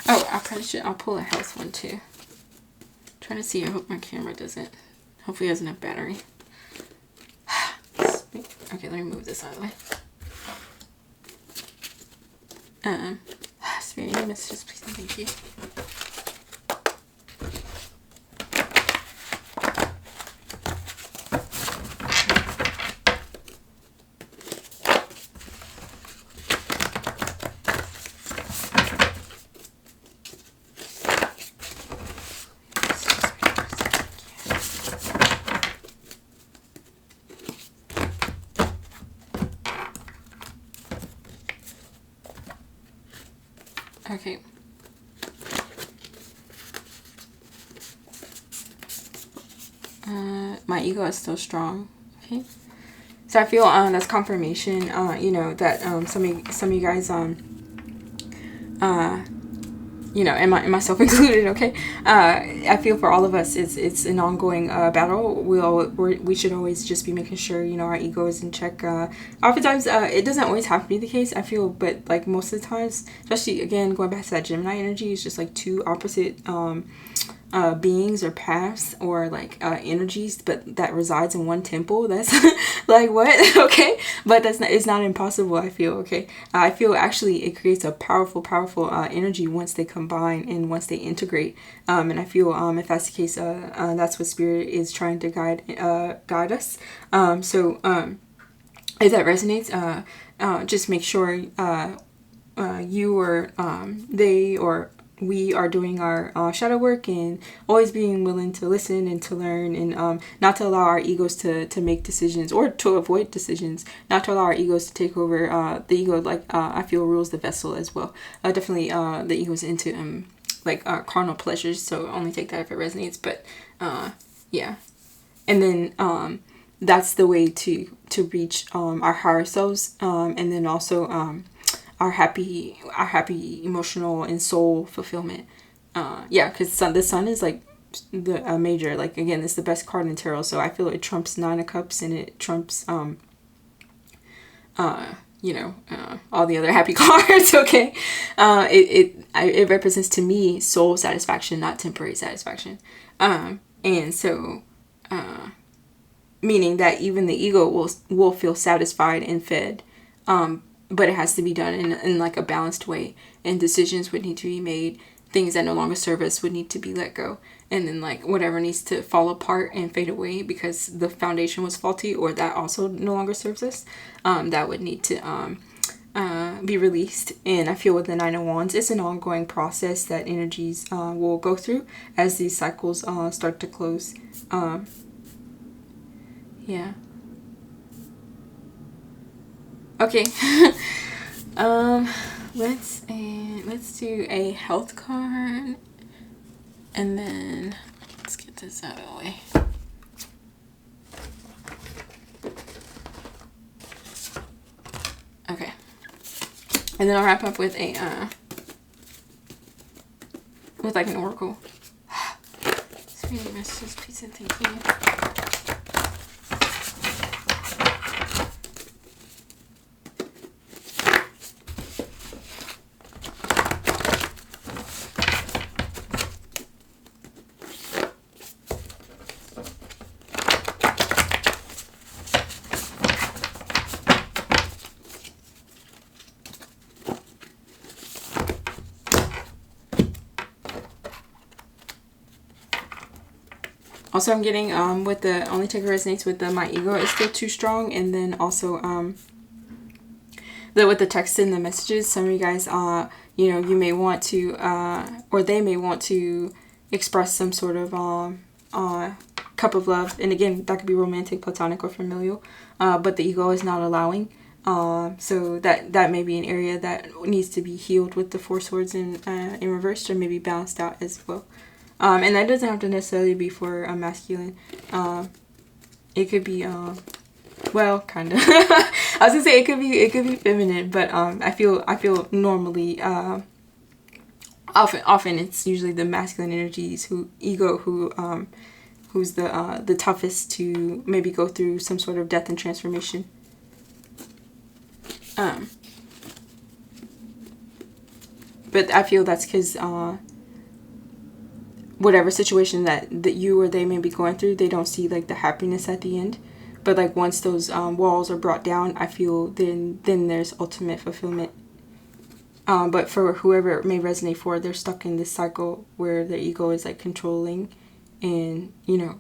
I'll pull a health one too. Trying to see, I hope my camera doesn't, hopefully it has enough battery. Okay, let me move this out of the way. Spirit messages, please and thank you. Okay. My ego is still strong. Okay. So I feel that's confirmation. That some of you guys and myself included, okay? I feel for all of us, it's an ongoing battle. We should always just be making sure, our ego is in check. Oftentimes, it doesn't always have to be the case, I feel, but like most of the times, especially, again, going back to that Gemini energy, it's just like two opposite beings or paths or like energies, but that resides in one temple. That's like what? Okay, but it's not impossible, I feel. Okay, I feel actually it creates a powerful energy once they combine and once they integrate, and I feel if that's the case, that's what spirit is trying to guide us. So if that resonates, just make sure you or they or we are doing our shadow work and always being willing to listen and to learn, and not to allow our egos to make decisions or to avoid decisions, not to allow our egos to take over. The ego, I feel, rules the vessel as well. Definitely the ego is into carnal pleasures, so only take that if it resonates. But yeah, and then that's the way to reach our higher selves, and then also our happy emotional and soul fulfillment. Because the sun is like the major, like, again, it's the best card in tarot, so I feel it trumps Nine of Cups, and it trumps all the other happy cards. Okay, it represents to me soul satisfaction, not temporary satisfaction, and so meaning that even the ego will feel satisfied and fed, but it has to be done in like a balanced way, and decisions would need to be made. Things that no longer serve us would need to be let go, and then like whatever needs to fall apart and fade away because the foundation was faulty, or that also no longer serves us, that would need to be released. And I feel with the Nine of Wands, it's an ongoing process that energies will go through as these cycles start to close. Yeah. Okay. Let's do a health card, and then let's get this out of the way. Okay. And then I'll wrap up with a with like an oracle. Sweet messages, peace and thank you. Also, I'm getting with the only take resonates with the my ego is still too strong, and then also with the text and the messages, some of you guys you know, you may want to or they may want to express some sort of cup of love, and again, that could be romantic, platonic, or familial, but the ego is not allowing. So that may be an area that needs to be healed with the Four Swords in reverse, or maybe balanced out as well. And that doesn't have to necessarily be for a masculine. It could be well, kind of. I was gonna say it could be feminine, but I feel normally often it's usually the masculine energies who's the toughest to maybe go through some sort of death and transformation. But I feel that's because whatever situation that you or they may be going through, they don't see like the happiness at the end. But like once those walls are brought down, I feel then there's ultimate fulfillment. But for whoever it may resonate for, they're stuck in this cycle where their ego is like controlling and, you know,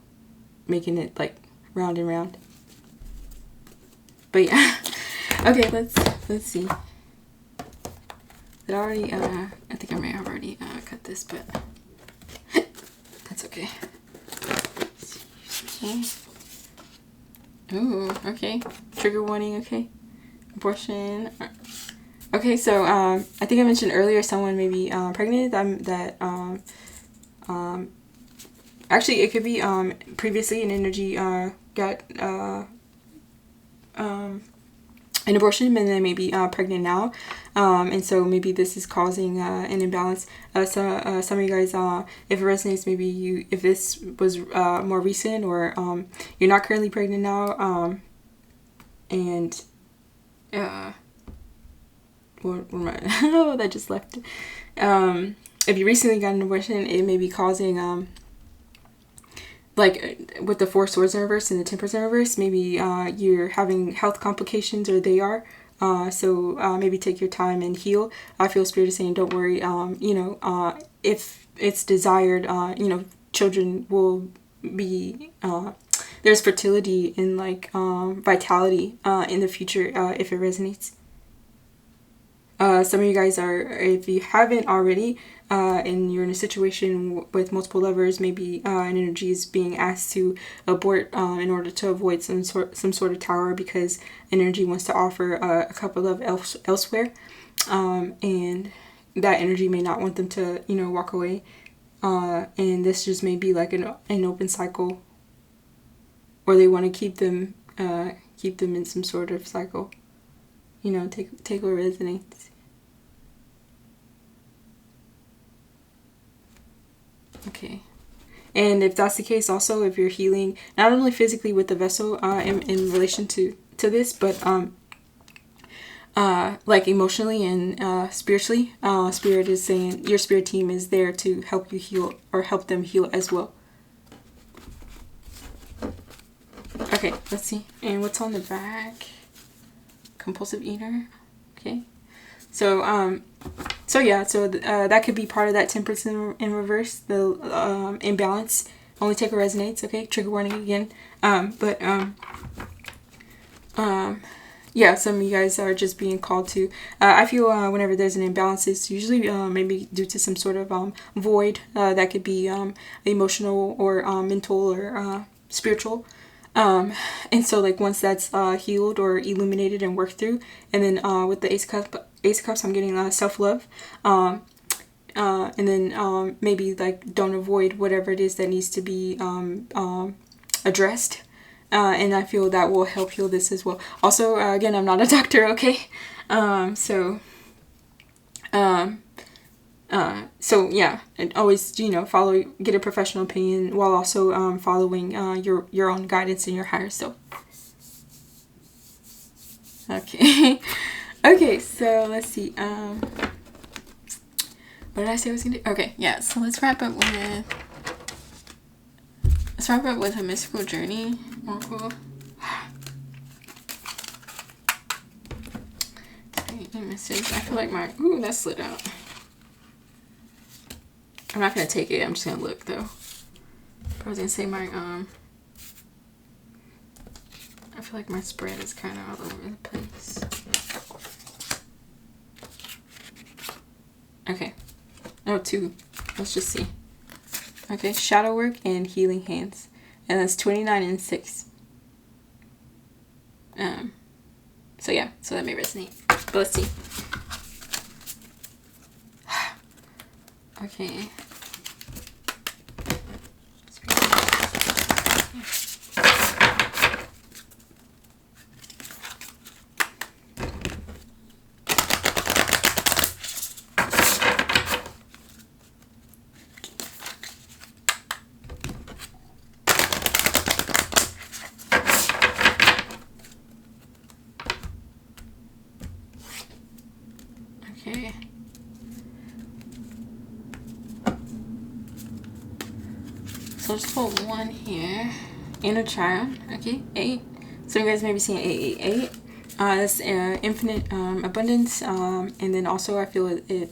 making it like round and round. But yeah. Okay, let's see. Did I already I think I may have already cut this, but that's okay. Ooh, okay. Trigger warning, okay. Abortion. Okay, so I think I mentioned earlier someone may be pregnant. Actually it could be previously an energy got an abortion, and they may be pregnant now, and so maybe this is causing an imbalance. So some of you guys, if it resonates, maybe if this was more recent, or you're not currently pregnant now, and oh, that just left. If you recently got an abortion, it may be causing like with the Four Swords in reverse and the Temperance in reverse, maybe you're having health complications, or they are. So maybe take your time and heal. I feel Spirit is saying, don't worry. You know, if it's desired, you know, children will be. There's fertility and like vitality in the future if it resonates. Some of you guys are, if you haven't already, and you're in a situation with multiple lovers, maybe an energy is being asked to abort in order to avoid some sort of tower, because energy wants to offer a couple of elsewhere, and that energy may not want them to, you know, walk away, and this just may be like an open cycle, or they want to keep them in some sort of cycle. You know, take what resonates. Okay. And if that's the case, also, if you're healing not only physically with the vessel in relation to this, but like emotionally and spiritually, Spirit is saying your spirit team is there to help you heal, or help them heal as well. Okay, let's see. And what's on the back? Compulsive eater. Okay, so yeah, so that could be part of that Temperance in reverse, the imbalance. Only take what resonates. Okay, trigger warning again. Yeah, some of you guys are just being called to. I feel whenever there's an imbalance, it's usually maybe due to some sort of void that could be emotional or mental or spiritual. And so like once that's healed or illuminated and worked through, and then with the Ace of Cups, I'm getting self-love, and then maybe like don't avoid whatever it is that needs to be addressed, and I feel that will help heal this as well. Also, again, I'm not a doctor, okay? So yeah, and always, you know, get a professional opinion while also following your own guidance and your higher self. Okay. Okay, so let's see. What did I say I was gonna do? Okay, yeah, so let's wrap up with a mystical journey. Oracle. Message. I feel like that slid out. I'm not going to take it. I'm just going to look, though. I was gonna say my I feel like my spread is kind of all over the place. Okay. Oh, 2. Let's just see. Okay, shadow work and healing hands, and that's 29 and 6. So yeah, so that may resonate. But let's see. Okay. Okay. So let's put 1 here. Inner child. Okay. 8. So you guys may be seeing 888. That's infinite abundance. And then also I feel it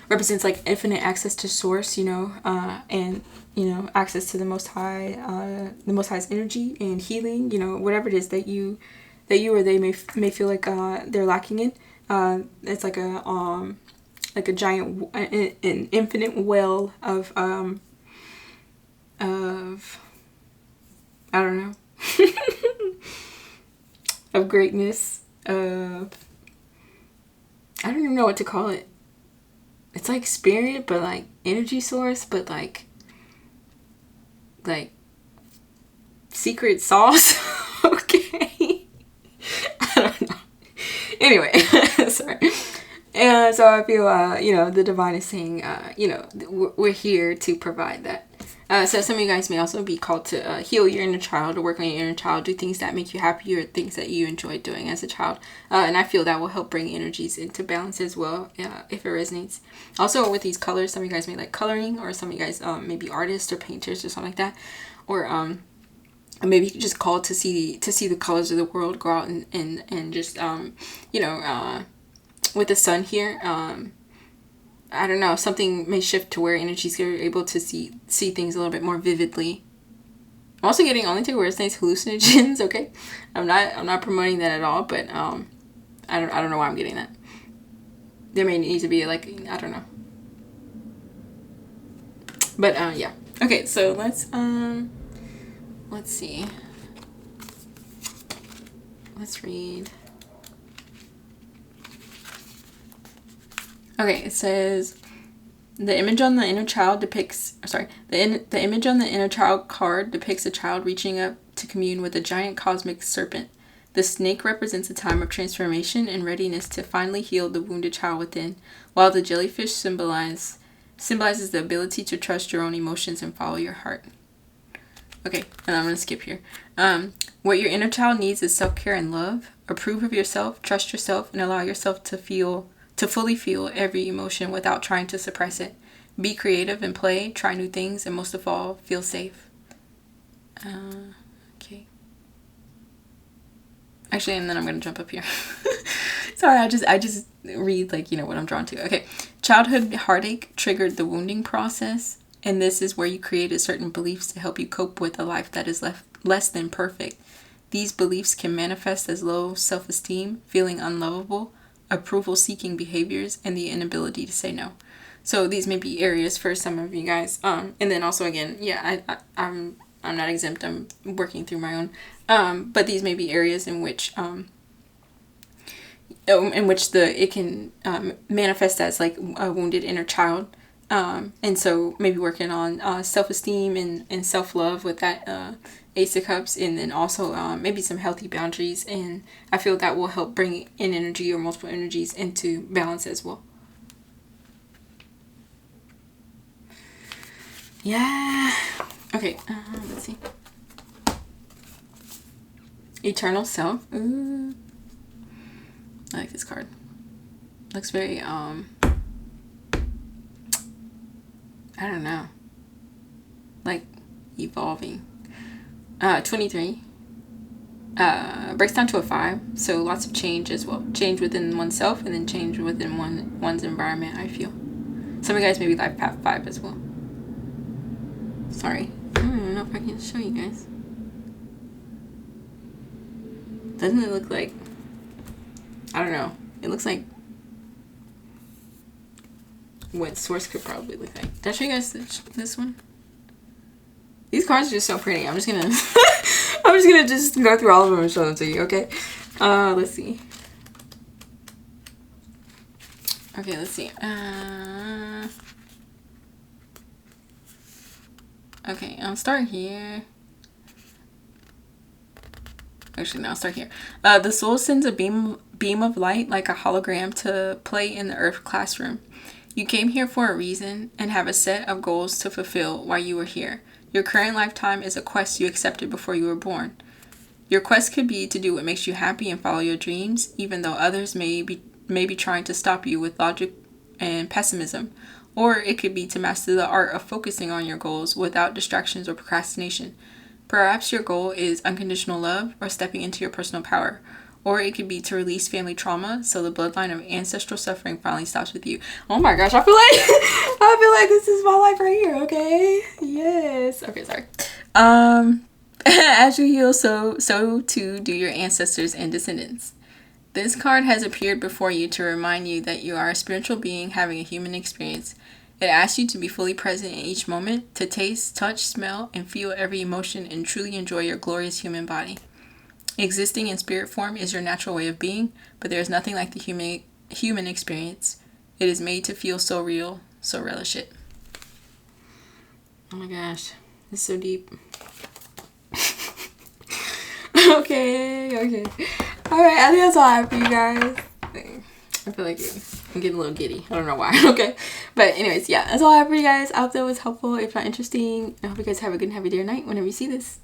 represents like infinite access to source, you know, and you know, access to the Most High, the Most High's energy and healing, you know, whatever it is that you or they may feel like they're lacking in. It's like a giant, an infinite well of I don't know, of greatness. I don't even know what to call it. It's like spirit, but like energy source, but like secret sauce. Okay. I don't know. Anyway, sorry. And so I feel, you know, the divine is saying, you know, we're here to provide that. So some of you guys may also be called to heal your inner child, or work on your inner child, do things that make you happy, or things that you enjoy doing as a child. And I feel that will help bring energies into balance as well, if it resonates. Also with these colors, some of you guys may like coloring, or some of you guys may be artists or painters or something like that. Or maybe just called to see the colors of the world, go out and just, you know, with the sun here, I don't know, something may shift to where energies are able to see things a little bit more vividly. I'm also getting only to where it says hallucinogens. Okay, I'm not promoting that at all, but I don't know why I'm getting that. There may need to be like, I don't know, but yeah. Okay, so let's see. Let's read. Okay, it says the image on the inner child depicts, the image on the inner child card depicts a child reaching up to commune with a giant cosmic serpent. The snake represents a time of transformation and readiness to finally heal the wounded child within, while the jellyfish symbolizes the ability to trust your own emotions and follow your heart. Okay, and I'm going to skip here. What your inner child needs is self-care and love. Approve of yourself, trust yourself, and allow yourself to fully feel every emotion without trying to suppress it. Be creative and play, try new things, and most of all, feel safe. Okay. Actually, and then I'm going to jump up here. Sorry, I just read, like, you know, what I'm drawn to. Okay. Childhood heartache triggered the wounding process, and this is where you created certain beliefs to help you cope with a life that is less than perfect. These beliefs can manifest as low self-esteem, feeling unlovable, approval-seeking behaviors, and the inability to say no. So these may be areas for some of you guys. And then also, again, yeah, I'm not exempt. I'm working through my own. But these may be areas in which it can manifest as like a wounded inner child. And so maybe working on self-esteem and self-love with that Ace of Cups, and then also maybe some healthy boundaries, and I feel that will help bring in energy or multiple energies into balance as well. Yeah. Okay, let's see. Eternal Self. Ooh. I like this card. Looks very, I don't know, like evolving. 23 breaks down to a 5, so lots of change as well. Change within oneself, and then change within one's environment, I feel. Some of you guys maybe life path 5 as well. Sorry. I don't even know if I can show you guys. Doesn't it look like, I don't know. It looks like what Source could probably look like. Did I show you guys this one? These cards are just so pretty. I'm just gonna just go through all of them and show them to you, okay? Let's see. Okay, let's see. Okay, I'll start here. Actually, no, I'll start here. The soul sends a beam of light like a hologram to play in the earth classroom. You came here for a reason and have a set of goals to fulfill while you were here. Your current lifetime is a quest you accepted before you were born. Your quest could be to do what makes you happy and follow your dreams, even though others may be trying to stop you with logic and pessimism. Or it could be to master the art of focusing on your goals without distractions or procrastination. Perhaps your goal is unconditional love or stepping into your personal power. Or it could be to release family trauma so the bloodline of ancestral suffering finally stops with you. Oh my gosh, I feel like this is my life right here, okay? Yes. Okay, sorry. As you heal, so too do your ancestors and descendants. This card has appeared before you to remind you that you are a spiritual being having a human experience. It asks you to be fully present in each moment, to taste, touch, smell, and feel every emotion and truly enjoy your glorious human body. Existing in spirit form is your natural way of being, but there is nothing like the human experience. It is made to feel so real, so relish it. Oh my gosh, it's so deep. Okay. Alright, I think that's all I have for you guys. I feel like I'm getting a little giddy. I don't know why. Okay. But anyways, yeah, that's all I have for you guys. I hope that was helpful. If not interesting, I hope you guys have a good and happy day or night whenever you see this.